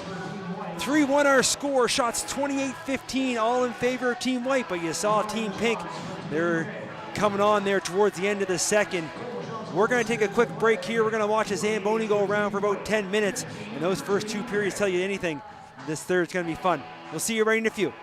3-1 our score, shots 28-15, all in favor of Team White, but you saw Team Pink, they're coming on there towards the end of the second. We're gonna take a quick break here. We're gonna watch the Zamboni go around for about 10 minutes, and those first 2 periods tell you anything. This third's gonna be fun. We'll see you right in a few.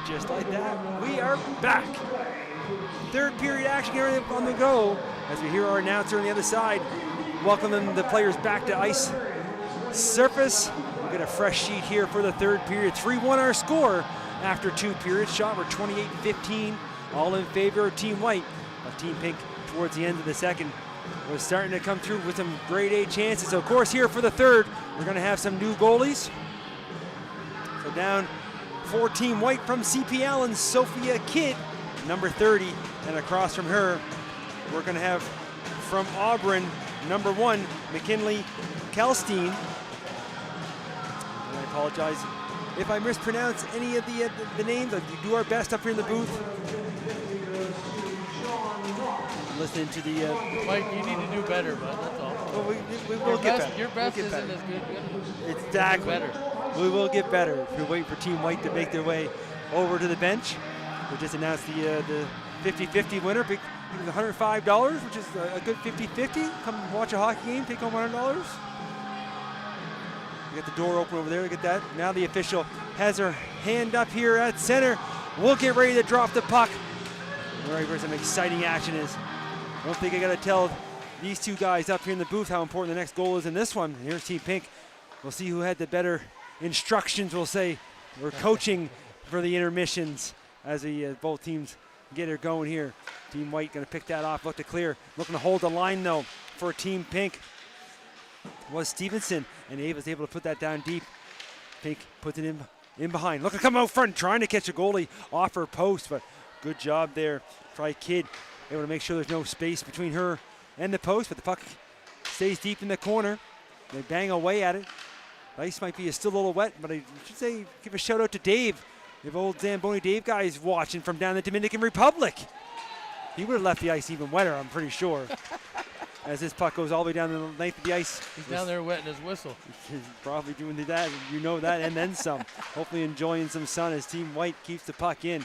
Just like that, we are back. Third period action here on the go as we hear our announcer on the other side welcoming the players back to ice surface. We get a fresh sheet here for the third period. 3-1 our score after 2 periods. Shot were 28-15, all in favor of Team White. But Team Pink towards the end of the second was starting to come through with some grade A chances. So of course here for the third, we're gonna have some new goalies. So down for Team White from CP Allen, Sophia Kidd, number 30, and across from her, we're gonna have from Auburn, number 1, McKinley Kalstein. And I apologize if I mispronounce any of the names. We do our best up here in the booth. Listening to the... Mike, you need to do better, bud. That's all. Well, we will get better. Your best We'll get isn't better. as good. Exactly. Better. We will get better. We're waiting for Team White to make their way over to the bench. We just announced the 50-50 winner. Big $105, which is a good 50-50. Come watch a hockey game, take home $100. You got the door open over there, look at that. Now the official has her hand up here at center. We'll get ready to drop the puck. We're ready for some exciting action is. I don't think I gotta tell these two guys up here in the booth how important the next goal is in this one. Here's Team Pink. We'll see who had the better instructions, we'll say, or coaching for the intermissions as both teams get her going here. Team White gonna pick that off, look to clear. Looking to hold the line though for Team Pink was Stevenson, and Ava was able to put that down deep. Pink puts it in behind. Looking to come out front, trying to catch a goalie off her post, but good job there. Try Kidd, able to make sure there's no space between her and the post, but the puck stays deep in the corner. They bang away at it. Ice might be still a little wet, but I should say give a shout out to Dave. If old Zamboni Dave guy is watching from down the Dominican Republic. He would have left the ice even wetter, I'm pretty sure. As this puck goes all the way down the length of the ice. He's down there wetting his whistle. He's probably doing that, you know that, and then some. Hopefully enjoying some sun as Team White keeps the puck in.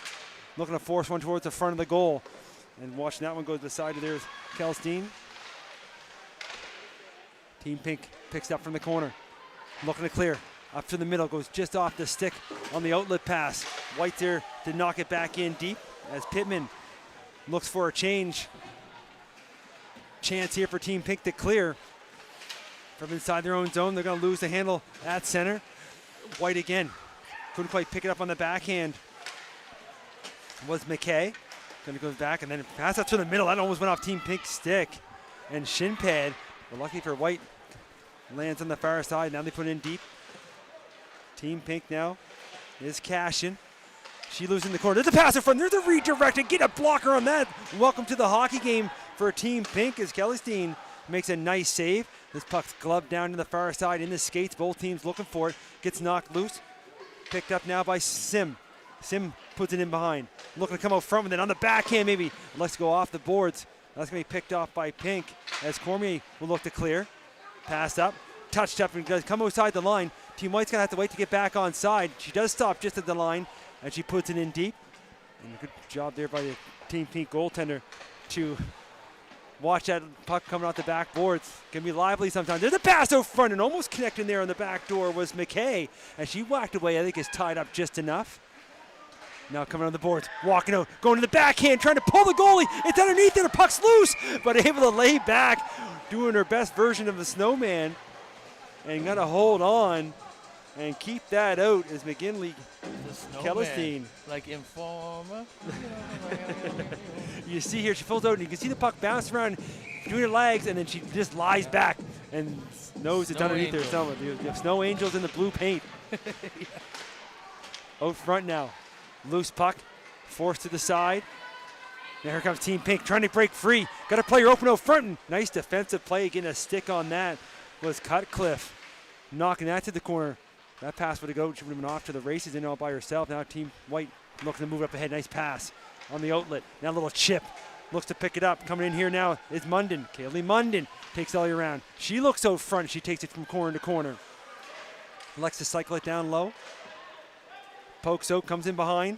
Looking to force one towards the front of the goal. And watching that one go to the side of there's Kalstein. Team Pink picks up from the corner. Looking to clear. Up to the middle, goes just off the stick on the outlet pass. White there to knock it back in deep as Pittman looks for a change. Chance here for Team Pink to clear from inside their own zone. They're going to lose the handle at center. White again. Couldn't quite pick it up on the backhand. Was McKay. Going to go back and then pass up to the middle. That almost went off Team Pink's stick. And shin pad, but lucky for White, lands on the far side. Now they put it in deep. Team Pink now is cashing. She losing the corner. There's a pass in front. There's a redirect and get a blocker on that. Welcome to the hockey game for Team Pink as Kalstein makes a nice save. This puck's gloved down to the far side in the skates. Both teams looking for it. Gets knocked loose. Picked up now by Sim. Sim puts it in behind. Looking to come out front with it on the backhand maybe. Let's go off the boards. That's going to be picked off by Pink as Cormier will look to clear. Pass up. Touched up and does come outside the line. Team White's going to have to wait to get back on side. She does stop just at the line and she puts it in deep. And a good job there by the Team Pink goaltender to watch that puck coming off the backboards. Can be lively sometimes. There's a pass out front and almost connecting there on the back door was McKay. And she whacked away, I think is tied up just enough. Now coming on the boards, walking out, going to the backhand, trying to pull the goalie. It's underneath there, the puck's loose, but able to lay back, doing her best version of the snowman. And gonna hold on and keep that out as McGinley Kalstein. Like Informer. You see here, she pulls out and you can see the puck bounce around between her legs and then she just lies back and knows it's Snow underneath her. angel. You have snow angels in the blue paint. Out front now. Loose puck, forced to the side. Now here comes Team Pink trying to break free. Got a player open out front. And nice defensive play, getting a stick on that was Cutcliffe. Knocking that to the corner. That pass would have gone, she would have been off to the races in all by herself. Now Team White looking to move up ahead. Nice pass on the outlet. Now a little chip. Looks to pick it up. Coming in here now is Munden. Kaylee Munden takes all the way around. She looks out front. She takes it from corner to corner. Likes to cycle it down low. Pokes out, comes in behind.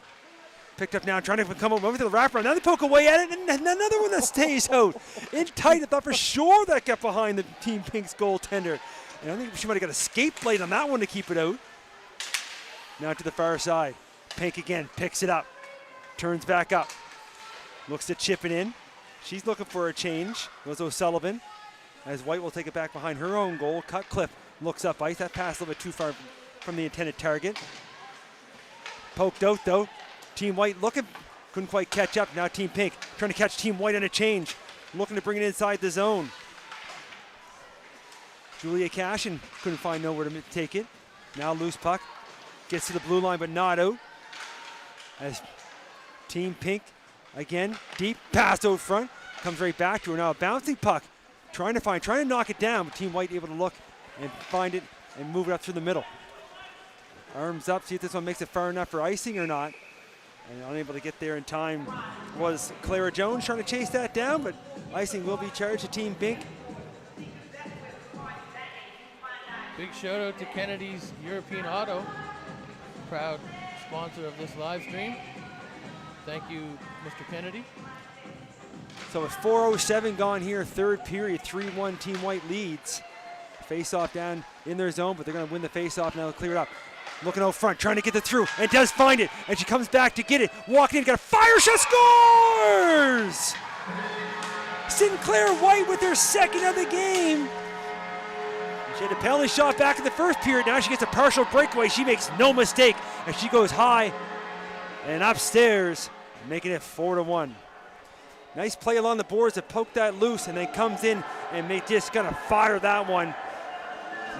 Picked up now, trying to come over to the wraparound. Now they poke away at it, and another one that stays out. In tight, I thought for sure that got behind the Team Pink's goaltender. And I think she might have got a skate blade on that one to keep it out. Now to the far side. Pink again, picks it up, turns back up, looks to chip it in. She's looking for a change. Goes O'Sullivan, as White will take it back behind her own goal. Cutcliffe looks up ice. That pass a little bit too far from the intended target. Poked out though. Team White looking, couldn't quite catch up. Now Team Pink trying to catch Team White on a change, looking to bring it inside the zone. Julia Cashin couldn't find nowhere to take it. Now loose puck, gets to the blue line but not out. As Team Pink, again, deep pass out front, comes right back to her. Now a bouncing puck, trying to knock it down, but Team White able to look and find it and move it up through the middle. Arms up, see if this one makes it far enough for icing or not. And unable to get there in time was Clara Jones trying to chase that down, but icing will be charged to Team Pink. Big shout out to Kennedy's European Auto, proud sponsor of this live stream. Thank you, Mr. Kennedy. So with 4:07 gone here, third period, 3-1 Team White leads. Face-off down in their zone, but they're going to win the face-off now. Clear it up. Looking out front, trying to get it through, and does find it. And she comes back to get it. Walking in, got a fire shot, scores! Sinclair White with their second of the game. She had a penalty shot back in the first period. Now she gets a partial breakaway. She makes no mistake as she goes high and upstairs, making it 4-1. Nice play along the boards to poke that loose, and then comes in and just gonna fire that one.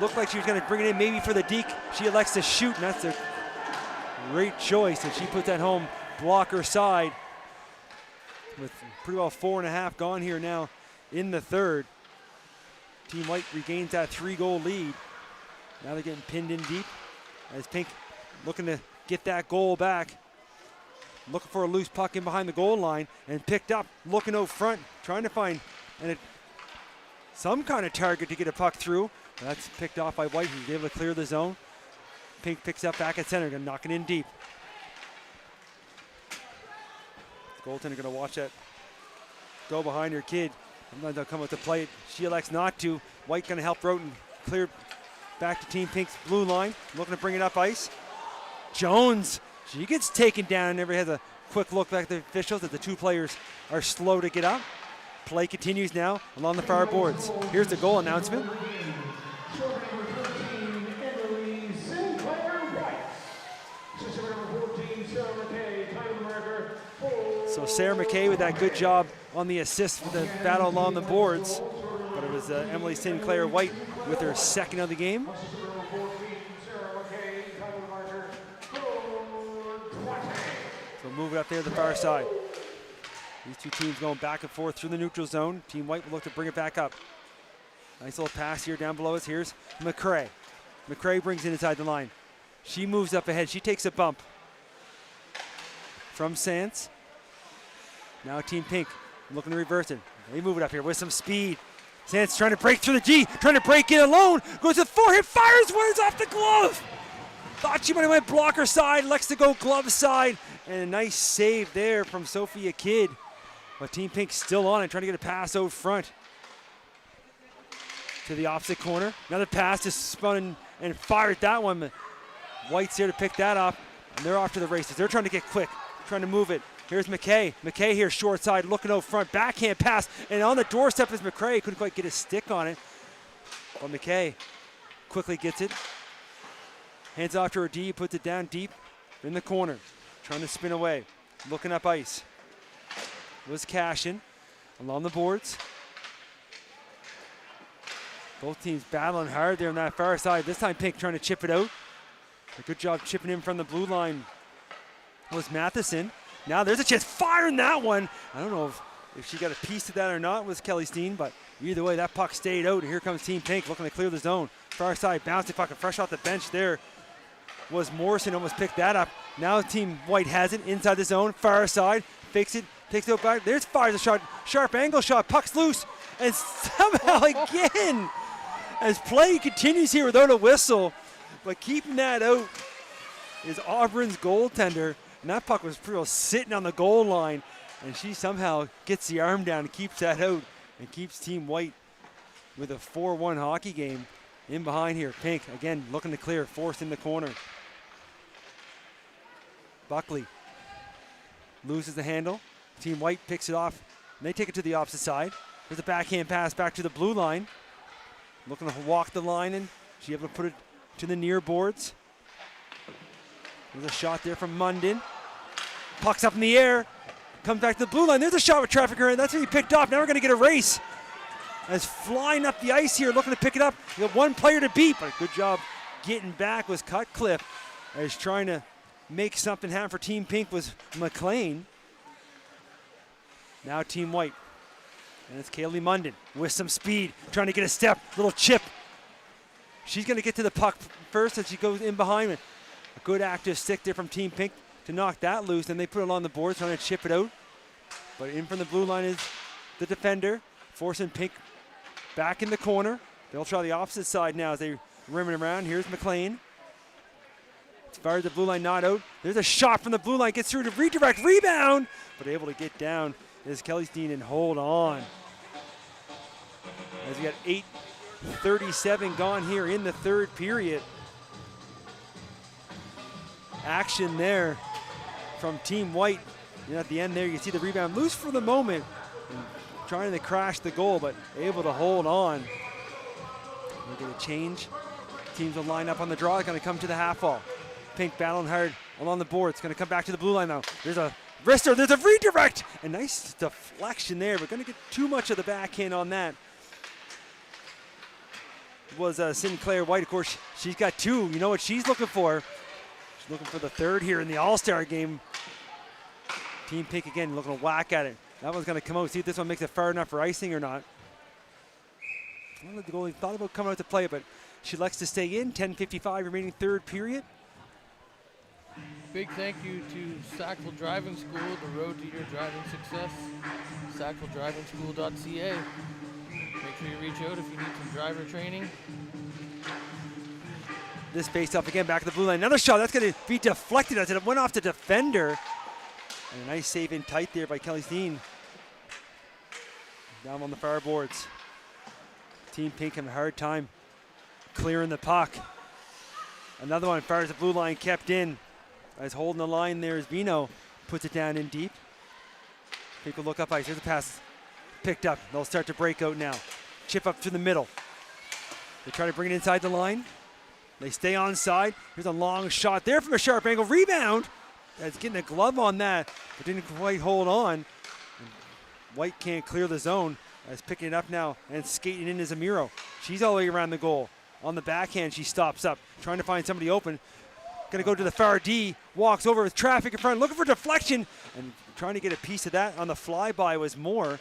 Looked like she was gonna bring it in maybe for the deke. She elects to shoot, and that's a great choice, and she puts that home blocker side with pretty well 4.5 gone here now in the third. Team White regains that 3-goal lead. Now they're getting pinned in deep as Pink looking to get that goal back. Looking for a loose puck in behind the goal line and picked up, looking out front, trying to find some kind of target to get a puck through. That's picked off by White, who's able to clear the zone. Pink picks up back at center, gonna knock it in deep. The goaltender gonna watch that go behind her kid. Sometimes they'll come up to play it. She elects not to. White gonna help Roten clear back to Team Pink's blue line, looking to bring it up ice. Jones, she gets taken down and never has a quick look back at the officials as the two players are slow to get up. Play continues now along the far boards. Here's the goal announcement. So Sarah McKay with that good job on the assist for the battle along the boards. But it was Emily Sinclair White with her second of the game. So move it up there to the far side. These two teams going back and forth through the neutral zone. Team White will look to bring it back up. Nice little pass here down below us. Here's McCrae. McCrae brings it inside the line. She moves up ahead. She takes a bump from Sands. Now Team Pink looking to reverse it. They move it up here with some speed. Sands trying to break through the D, trying to break in alone. Goes to the forehand, fires one, it's off the glove. Thought she might have went blocker side, likes to go glove side. And a nice save there from Sophia Kidd. But Team Pink still on it, trying to get a pass out front. To the opposite corner. Another pass just spun and fired that one. White's there to pick that up. And they're off to the races. They're trying to get quick, trying to move it. Here's McKay. McKay here, short side, looking out front. Backhand pass. And on the doorstep is McCrae. Couldn't quite get his stick on it. But McKay quickly gets it. Hands off to her D, puts it down deep in the corner. Trying to spin away. Looking up ice. Was Cashin along the boards. Both teams battling hard there on that far side. This time Pink trying to chip it out. A good job chipping in from the blue line was Matheson. Now there's a chance, firing that one. I don't know if she got a piece of that or not, was Kelly Steen, but either way, that puck stayed out. And here comes Team Pink looking to clear the zone. Far side, bouncing puck, fresh off the bench there was Morrison, almost picked that up. Now Team White has it inside the zone, far side, fakes it, takes it out back. There's fires a shot, sharp angle shot, puck's loose, and somehow again, as play continues here without a whistle, but keeping that out is Auburn's goaltender. And that puck was pretty well sitting on the goal line, and she somehow gets the arm down and keeps that out and keeps Team White with a 4-1 hockey game in behind here. Pink, again, looking to clear, forced in the corner Buckley loses the handle. Team White picks it off, and they take it to the opposite side. There's a backhand pass back to the blue line. Looking to walk the line, and she's able to put it to the near boards. There's a shot there from Munden. Puck's up in the air. Comes back to the blue line. There's a shot with traffic around. That's what he picked off. Now we're going to get a race. As flying up the ice here, looking to pick it up. You got one player to beat, but good job getting back was Cutcliffe. As trying to make something happen for Team Pink was McLean. Now Team White. And it's Kaylee Munden with some speed, trying to get a step, little chip. She's going to get to the puck first as she goes in behind it. A good active stick there from Team Pink to knock that loose, and they put it on the board, trying to chip it out. But in from the blue line is the defender, forcing Pink back in the corner. They'll try the opposite side now as they rim it around. Here's McLean. As far as the blue line not out. There's a shot from the blue line, gets through to redirect, rebound, but able to get down is Kelly Steen and hold on. As we got 8:37 gone here in the third period. Action there from Team White. And at the end there, you see the rebound loose for the moment. And trying to crash the goal, but able to hold on. We're going to change. Teams will line up on the draw. Going to come to the half wall. Pink battling hard along the board. It's going to come back to the blue line now. There's a wrister. There's a redirect. A nice deflection there, but going to get too much of the backhand on that. It was Sinclair White. Of course, she's got two. You know what she's looking for? She's looking for the third here in the All-Star game. Team Pink again looking to whack at it. That one's going to come out. See if this one makes it far enough for icing or not. Well, the goalie thought about coming out to play it, but she elects to stay in. 10:55 remaining third period. Big thank you to Sackville Driving School, the road to your driving success. SackvilleDrivingSchool.ca. Make sure you reach out if you need some driver training. This face up again, back to the blue line. Another shot, that's going to be deflected as it went off the defender. And a nice save in tight there by Kelly Steen. Down on the far boards. Team Pink having a hard time clearing the puck. Another one, as far as the blue line kept in. As holding the line there is Vino. Puts it down in deep. Pink will look up ice. Here's a pass. Picked up. They'll start to break out now. Chip up to the middle. They try to bring it inside the line. They stay onside. Here's a long shot there from a sharp angle. Rebound. That's getting a glove on that, but didn't quite hold on. And White can't clear the zone. As picking it up now and skating in is Amiro. She's all the way around the goal. On the backhand, she stops up, trying to find somebody open. Gonna go to the far D, walks over with traffic in front, looking for deflection, and trying to get a piece of that on the flyby was Moore.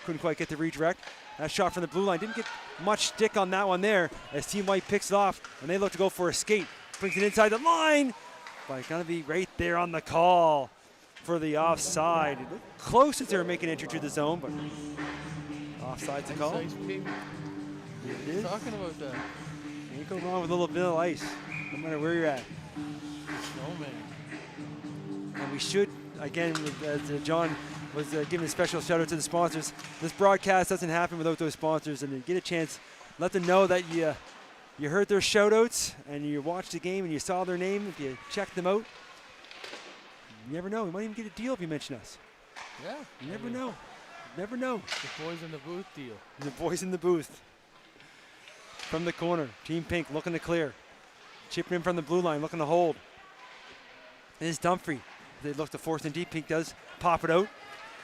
Couldn't quite get the redirect. That shot from the blue line didn't get much stick on that one there as Team White picks it off, and they look to go for a skate. Brings it inside the line, but gonna be right there on the call for the offside. It looked close as they were making entry to the zone, but offside's the call. Ice, baby. It is. Talking about that. Can't go wrong with a little vanilla ice, no matter where you're at. Snowman. And we should, again, as John was giving a special shout out to the sponsors. This broadcast doesn't happen without those sponsors, and to get a chance, let them know that you heard their shout outs and you watched the game and you saw their name. If you checked them out, you never know. You might even get a deal if you mention us. Yeah. You never know. Never know. The boys in the booth deal. The boys in the booth. From the corner, Team Pink looking to clear. Chipping in from the blue line, looking to hold. It is Dumfrey. They look to force and deep. Pink does pop it out.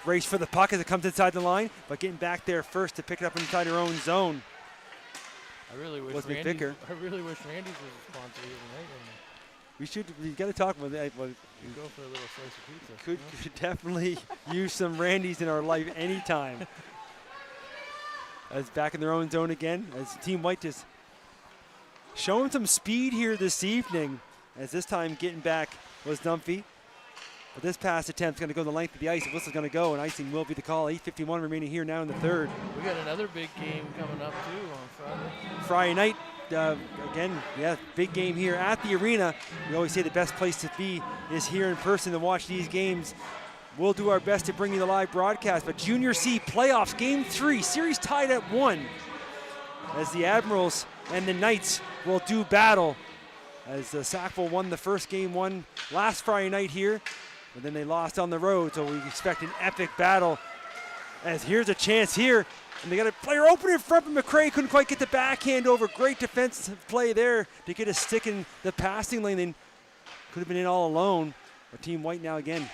Race for the puck as it comes inside the line, but getting back there first to pick it up inside her own zone. I really wish Was Randy's, McVicker. I really wish Randy's was a sponsor here tonight. We got to talk about that. Well, And go for a little slice of pizza. could definitely use some Randys in our life anytime. As back in their own zone again, as Team White just showing some speed here this evening. As this time getting back was Dumphy. But this pass attempt is going to go the length of the ice. The whistle's going to go, and icing will be the call. 8:51 remaining here now in the third. We got another big game coming up too on Friday. Friday night, again, yeah, big game here at the arena. We always say the best place to be is here in person to watch these games. We'll do our best to bring you the live broadcast, but Junior C playoffs, game 3, series tied at 1. As the Admirals and the Knights will do battle as Sackville won the first game last Friday night here, but then they lost on the road, so we expect an epic battle. As here's a chance here, and they got a player open in front, but McCray couldn't quite get the backhand over. Great defensive play there to get a stick in the passing lane. Then could have been in all alone. But Team White now again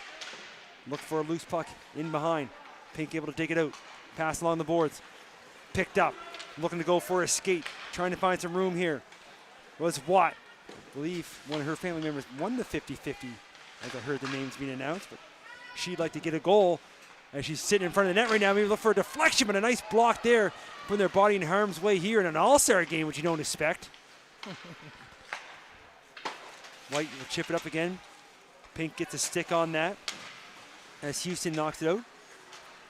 look for a loose puck in behind. Pink able to dig it out, pass along the boards, picked up, looking to go for a skate, trying to find some room here. Was Watt. I believe one of her family members won the 50-50 as I heard the names being announced, but she'd like to get a goal as she's sitting in front of the net right now. Maybe look for a deflection, but a nice block there, putting their body in harm's way here in an all-star game, which you don't expect. White will chip it up again. Pink gets a stick on that as Houston knocks it out.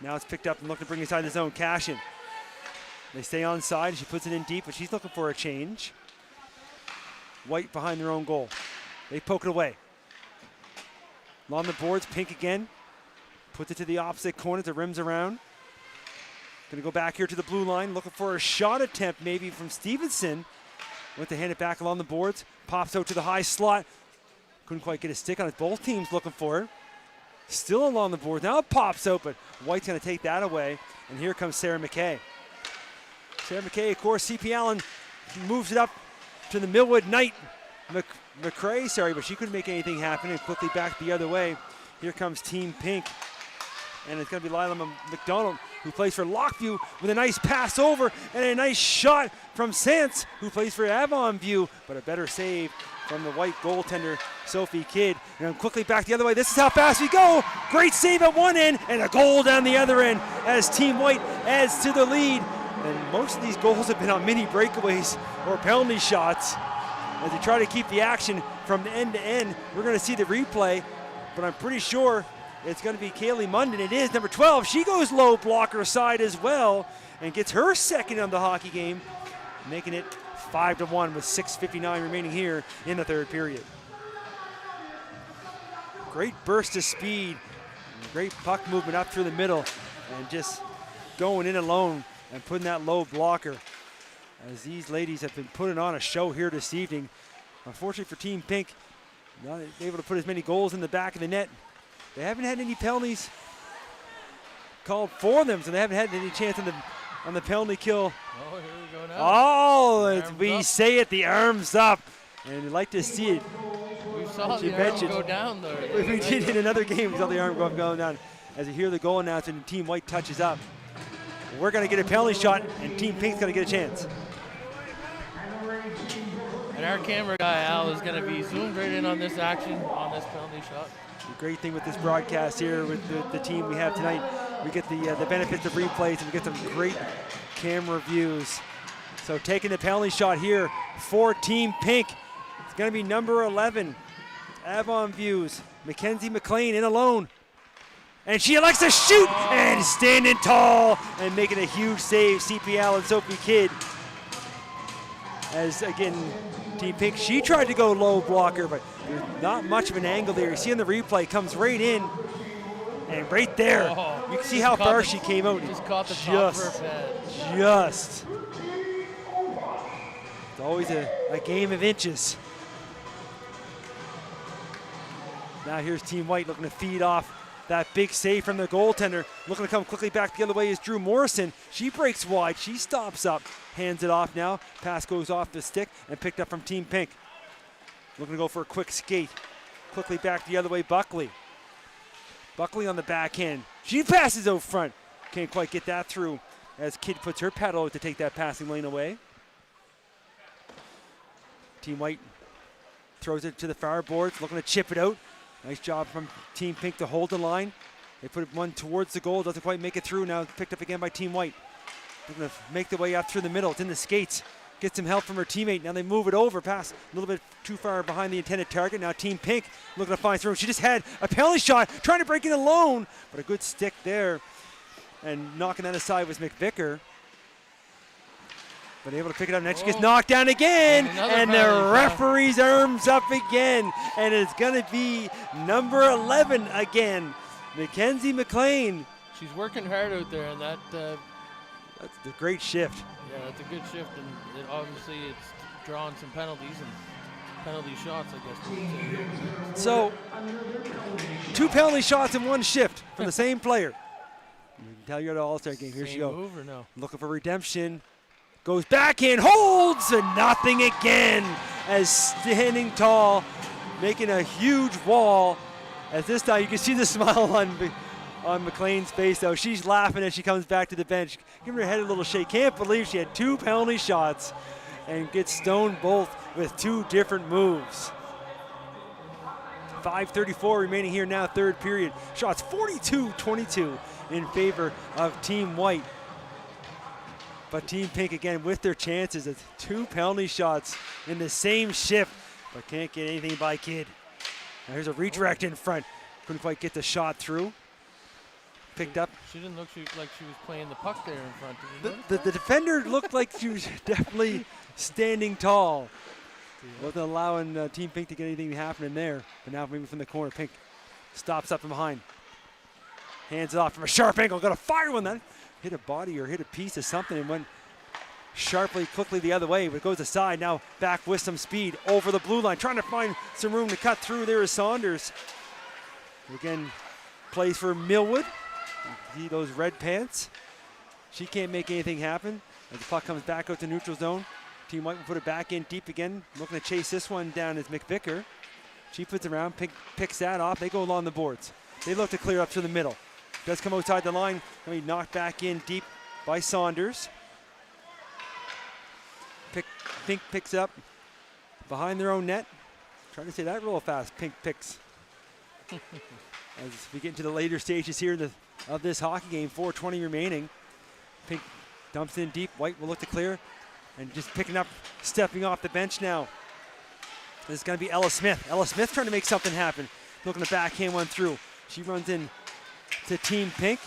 Now it's picked up and looking to bring inside the zone. Cashin. They stay on side. She puts it in deep, but she's looking for a change. White behind their own goal. They poke it away. Along the boards, Pink again. Puts it to the opposite corner, the rims around. Gonna go back here to the blue line, looking for a shot attempt maybe from Stevenson. Went to hand it back along the boards. Pops out to the high slot. Couldn't quite get a stick on it. Both teams looking for it. Still along the board. Now it pops out, but White's gonna take that away. And here comes Sarah McKay. Sarah McKay, of course, CP Allen moves it up to the Millwood Knight. McCray, sorry, but she couldn't make anything happen and quickly back the other way. Here comes Team Pink. And it's going to be Lila McDonald, who plays for Lockview, with a nice pass over and a nice shot from Sance, who plays for Avonview, but a better save from the White goaltender, Sophie Kidd. And quickly back the other way. This is how fast we go. Great save at one end and a goal down the other end as Team White adds to the lead. And most of these goals have been on mini breakaways or penalty shots. As they try to keep the action from end to end, we're going to see the replay, but I'm pretty sure it's going to be Kaylee Munden. It is number 12. She goes low blocker side as well and gets her second on the hockey game, making it 5-1 with 6:59 remaining here in the third period. Great burst of speed, great puck movement up through the middle, and just going in alone and putting that low blocker. As these ladies have been putting on a show here this evening. Unfortunately for Team Pink, not able to put as many goals in the back of the net. They haven't had any penalties called for them, so they haven't had any chance on the penalty kill. Oh, here we go now. Oh, as Arms we up. say it, the arms up. And we'd like to see it. We saw She the arm mentioned- go down there. If we did in another game, we saw the arm going down. As you hear the goal announcement and Team White touches up. We're going to get a penalty shot, and Team Pink's going to get a chance. And our camera guy, Al, is going to be zoomed right in on this action, on this penalty shot. The great thing with this broadcast here with the team we have tonight, we get the benefits of replays and we get some great camera views. So taking the penalty shot here for Team Pink, it's going to be number 11, Avonview's Mackenzie McLean in alone. And she elects to shoot and standing tall and making a huge save, CPL and Sophie Kidd. As again, Team Pink, she tried to go low blocker, but there's not much of an angle there. You see on the replay, comes right in, and right there, Oh, you can see how far she came out. Just caught the top of her pad. Just. It's always a game of inches. Now here's Team White looking to feed off that big save from the goaltender. Looking to come quickly back the other way is Drew Morrison. She breaks wide. She stops up. Hands it off now. Pass goes off the stick and picked up from Team Pink. Looking to go for a quick skate. Quickly back the other way, Buckley. Buckley on the backhand. She passes out front. Can't quite get that through as Kidd puts her paddle out to take that passing lane away. Team White throws it to the far boards, looking to chip it out. Nice job from Team Pink to hold the line. They put one towards the goal, doesn't quite make it through. Now picked up again by Team White. Looking to make the way up through the middle. It's in the skates. Gets some help from her teammate. Now they move it over, pass a little bit too far behind the intended target. Now Team Pink looking to find through. She just had a penalty shot, trying to break it alone, but a good stick there. And knocking that aside was McVicker. But able to pick it up, and then she gets knocked down again, and the referee's arms up again, and it's going to be number 11 again, Mackenzie McLean. She's working hard out there, and that That's the great shift. yeah, that's a good shift, and obviously it's drawing some penalties. And penalty shots, I guess we would say. So, 2 penalty shots in one shift from the same player. You can tell you're at an All-Star game. Here she Same goes. move or no? Looking for redemption. Goes back in, holds, and nothing again. As standing tall, making a huge wall. As this time, you can see the smile on McLean's face, though. She's laughing as she comes back to the bench, giving her head a little shake. Can't believe she had 2 penalty shots and gets stoned both with 2 different moves. 5:34 remaining here now, third period. Shots 42-22 in favor of Team White. But Team Pink again with their chances of 2 penalty shots in the same shift, but can't get anything by Kidd. Now here's a redirect in front. Couldn't quite get the shot through. Picked up. She didn't look like she was playing the puck there in front. Did you notice The defender looked like she was definitely standing tall. Wasn't allowing Team Pink to get anything happening there. But now maybe from the corner, Pink stops up from behind. Hands it off from a sharp angle. Got to fire one then. Hit a body or hit a piece of something and went sharply, quickly the other way. But it goes aside. Now back with some speed over the blue line. Trying to find some room to cut through. There is Saunders. Again, plays for Millwood. See those red pants. She can't make anything happen. As the puck comes back out to neutral zone. Team White will put it back in deep again. Looking to chase this one down is McVicker. She puts it around, picks that off. They go along the boards. They look to clear up to the middle. Does come outside the line. Then he knocked back in deep by Saunders. Pink picks up behind their own net. Trying to say that real fast. Pink picks. As we get into the later stages here of this hockey game, 4:20 remaining. Pink dumps in deep. White will look to clear. And just picking up, stepping off the bench now. This is going to be Ella Smith. Ella Smith trying to make something happen. Looking to backhand one through. She runs in to Team Pink.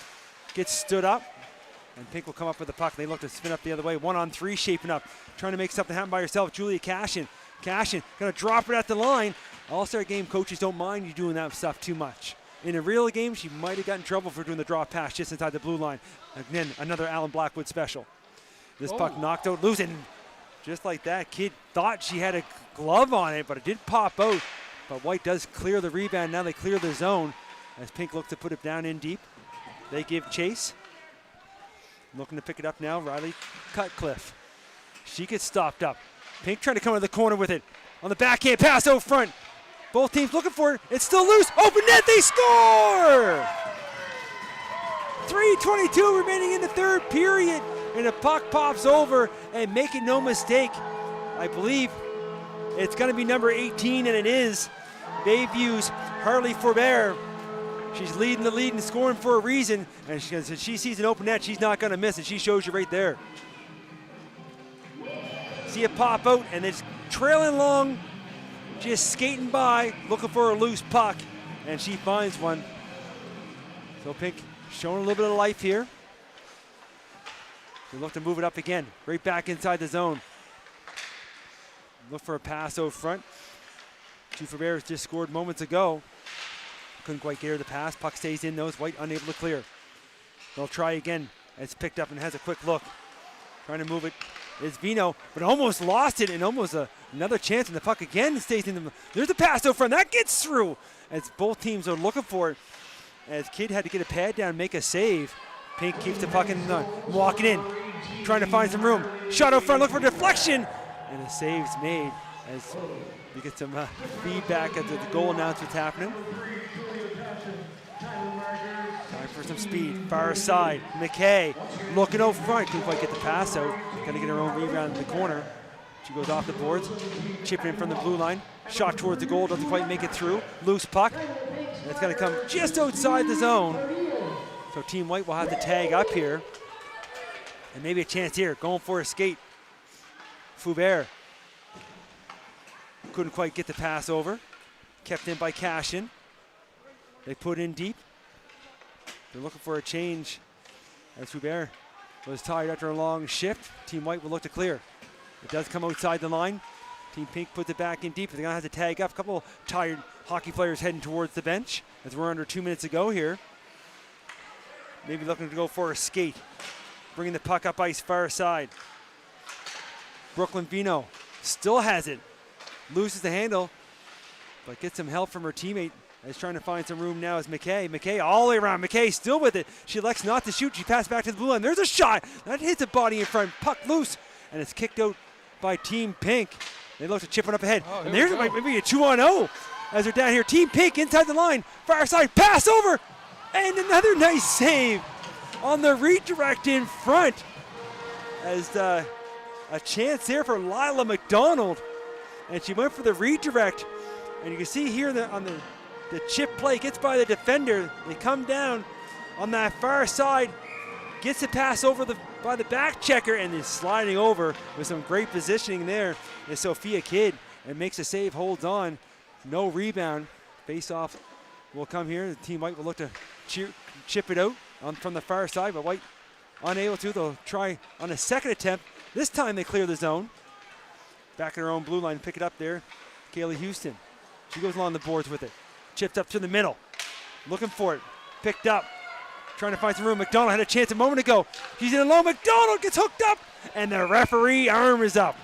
Gets stood up. And Pink will come up with the puck. They look to spin up the other way. 1-on-3 shaping up. Trying to make something happen by herself. Julia Cashin. Cashin going to drop it at the line. All-Star game coaches don't mind you doing that stuff too much. In a real game, she might have gotten in trouble for doing the drop pass just inside the blue line. Again, another Alan Blackwood special. This puck knocked out loose, and just like that, Kidd thought she had a glove on it, but it did pop out. But White does clear the rebound. Now they clear the zone as Pink looks to put it down in deep. They give chase. Looking to pick it up now, Riley Cutcliffe. She gets stopped up. Pink trying to come to the corner with it. On the backhand pass out front. Both teams looking for it. It's still loose. Open net, they score! 3:22 remaining in the third period. And the puck pops over, and make it no mistake, I believe it's going to be number 18, and it is Bayview's Harley Forbert. She's leading the lead and scoring for a reason, and she sees an open net, she's not going to miss it. She shows you right there. See it pop out, and it's trailing along, just skating by, looking for a loose puck, and she finds one. So Pink showing a little bit of life here. They look to move it up again, right back inside the zone. Look for a pass out front. Forbert just scored moments ago. Couldn't quite get her the pass. Puck stays in those. White unable to clear. They'll try again. It's picked up and has a quick look. Trying to move it is Vino, but almost lost it, and almost another chance, and the puck again stays in the. There's a pass out front. That gets through as both teams are looking for it. As Kidd had to get a pad down, make a save. Pink keeps the puck in the walking in, trying to find some room. Shot out front, look for deflection, and the save's made as we get some feedback as the goal announcement's happening. Time for some speed. Far side, McKay looking out front, couldn't quite get the pass out. Gonna get her own rebound in the corner. She goes off the boards, chipping in from the blue line. Shot towards the goal, doesn't quite make it through. Loose puck, and it's gonna come just outside the zone. So Team White will have to tag up here. And maybe a chance here, going for a skate. Foubert couldn't quite get the pass over. Kept in by Cashin. They put in deep. They're looking for a change as Foubert was tired after a long shift. Team White will look to clear. It does come outside the line. Team Pink puts it back in deep. They're gonna have to tag up. A couple tired hockey players heading towards the bench as we're under 2 minutes to go here. Maybe looking to go for a skate. Bringing the puck up ice far side. Brooklyn Vino still has it. loses the handle, but gets some help from her teammate. Is trying to find some room now is McKay. McKay all the way around. McKay still with it. She elects not to shoot. She passes back to the blue line. There's a shot. That hits a body in front. Puck loose. And it's kicked out by Team Pink. They look to chip it up ahead. Oh, and here there's we go. maybe a 2-on-0 as they're down here. Team Pink inside the line. Far side. Pass over. And another nice save on the redirect in front. As a chance there for Lila McDonald. And she went for the redirect. And you can see here on the chip play, gets by the defender. They come down on that far side, gets the pass over by the back checker, and is sliding over with some great positioning there is Sophia Kidd, and makes a save, holds on. No rebound. Face off will come here. The Team White will look to chip it out from the far side, but White unable to. They'll try on a second attempt. This time they clear the zone. Back in her own blue line, pick it up there. Kaylee Houston. She goes along the boards with it. Chipped up to the middle. Looking for it. Picked up. Trying to find some room. McDonald had a chance a moment ago. She's in alone. McDonald gets hooked up. And the referee arm is up.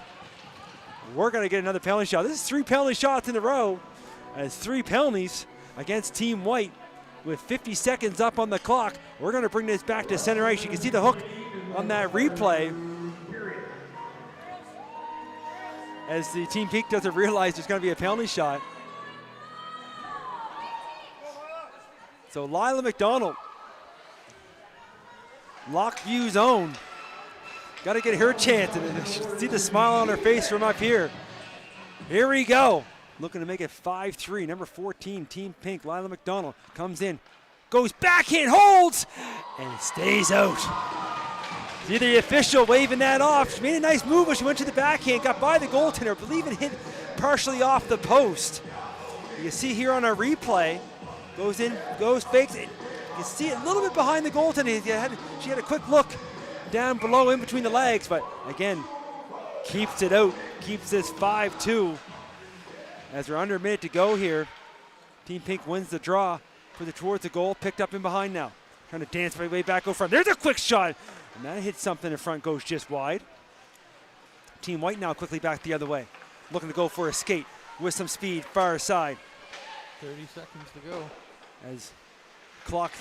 We're going to get another penalty shot. This is 3 penalty shots in a row. As 3 penalties against Team White with 50 seconds up on the clock. We're going to bring this back to center ice. You can see the hook on that replay. As the Team Pink doesn't realize there's going to be a penalty shot. So Lila McDonald, Lockview zone. Got to get her chance, and see the smile on her face from up here. Here we go. Looking to make it 5-3. Number 14, Team Pink, Lila McDonald comes in, goes backhand, holds, and stays out. See the official waving that off. She made a nice move when she went to the backhand, got by the goaltender. I believe it hit partially off the post. You can see here on our replay, goes in, goes, fakes it. You can see it a little bit behind the goaltender. She had a quick look down below in between the legs, but again, keeps it out, keeps this 5-2. As we're under a minute to go here, Team Pink wins the draw, puts it towards the goal, picked up in behind now. Trying to dance my way back over front. There's a quick shot, and that hits something in front, goes just wide. Team White now quickly back the other way, looking to go for a skate with some speed, far side. 30 seconds to go. As clock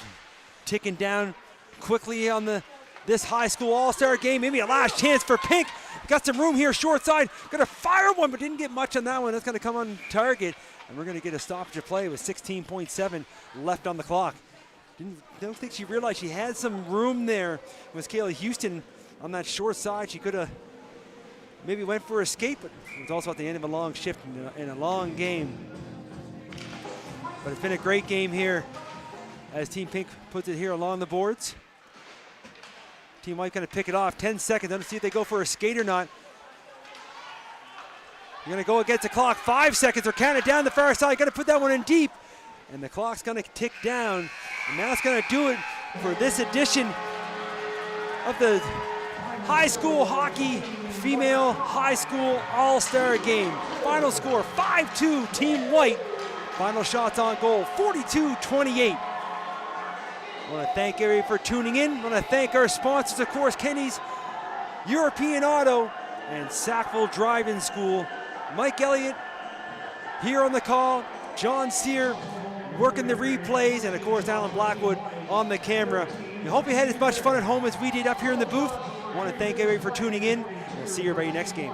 ticking down quickly on this high school all-star game. Maybe a last chance for Pink. Got some room here, short side. Gonna fire one, but didn't get much on that one. That's gonna come on target. And we're gonna get a stoppage of play with 16.7 left on the clock. Don't think she realized she had some room there. It was Kaylee Houston on that short side. She could have maybe went for a skate, but it was also at the end of a long shift in a long game. But it's been a great game here as Team Pink puts it here along the boards. Team White going to pick it off. 10 seconds. Let's see if they go for a skate or not. You're going to go against the clock. 5 seconds. They're counted down the far side. Got to put that one in deep. And the clock's going to tick down. And that's going to do it for this edition of the high school hockey female high school all-star game. Final score 5-2 Team White. Final shots on goal 42-28. I want to thank everybody for tuning in. I want to thank our sponsors, of course, Kenny's European Auto and Sackville Drive-In School. Mike Elliott here on the call. John Sear working the replays, and of course Alan Blackwood on the camera. We hope you had as much fun at home as we did up here in the booth. I want to thank everybody for tuning in. We'll see everybody next game.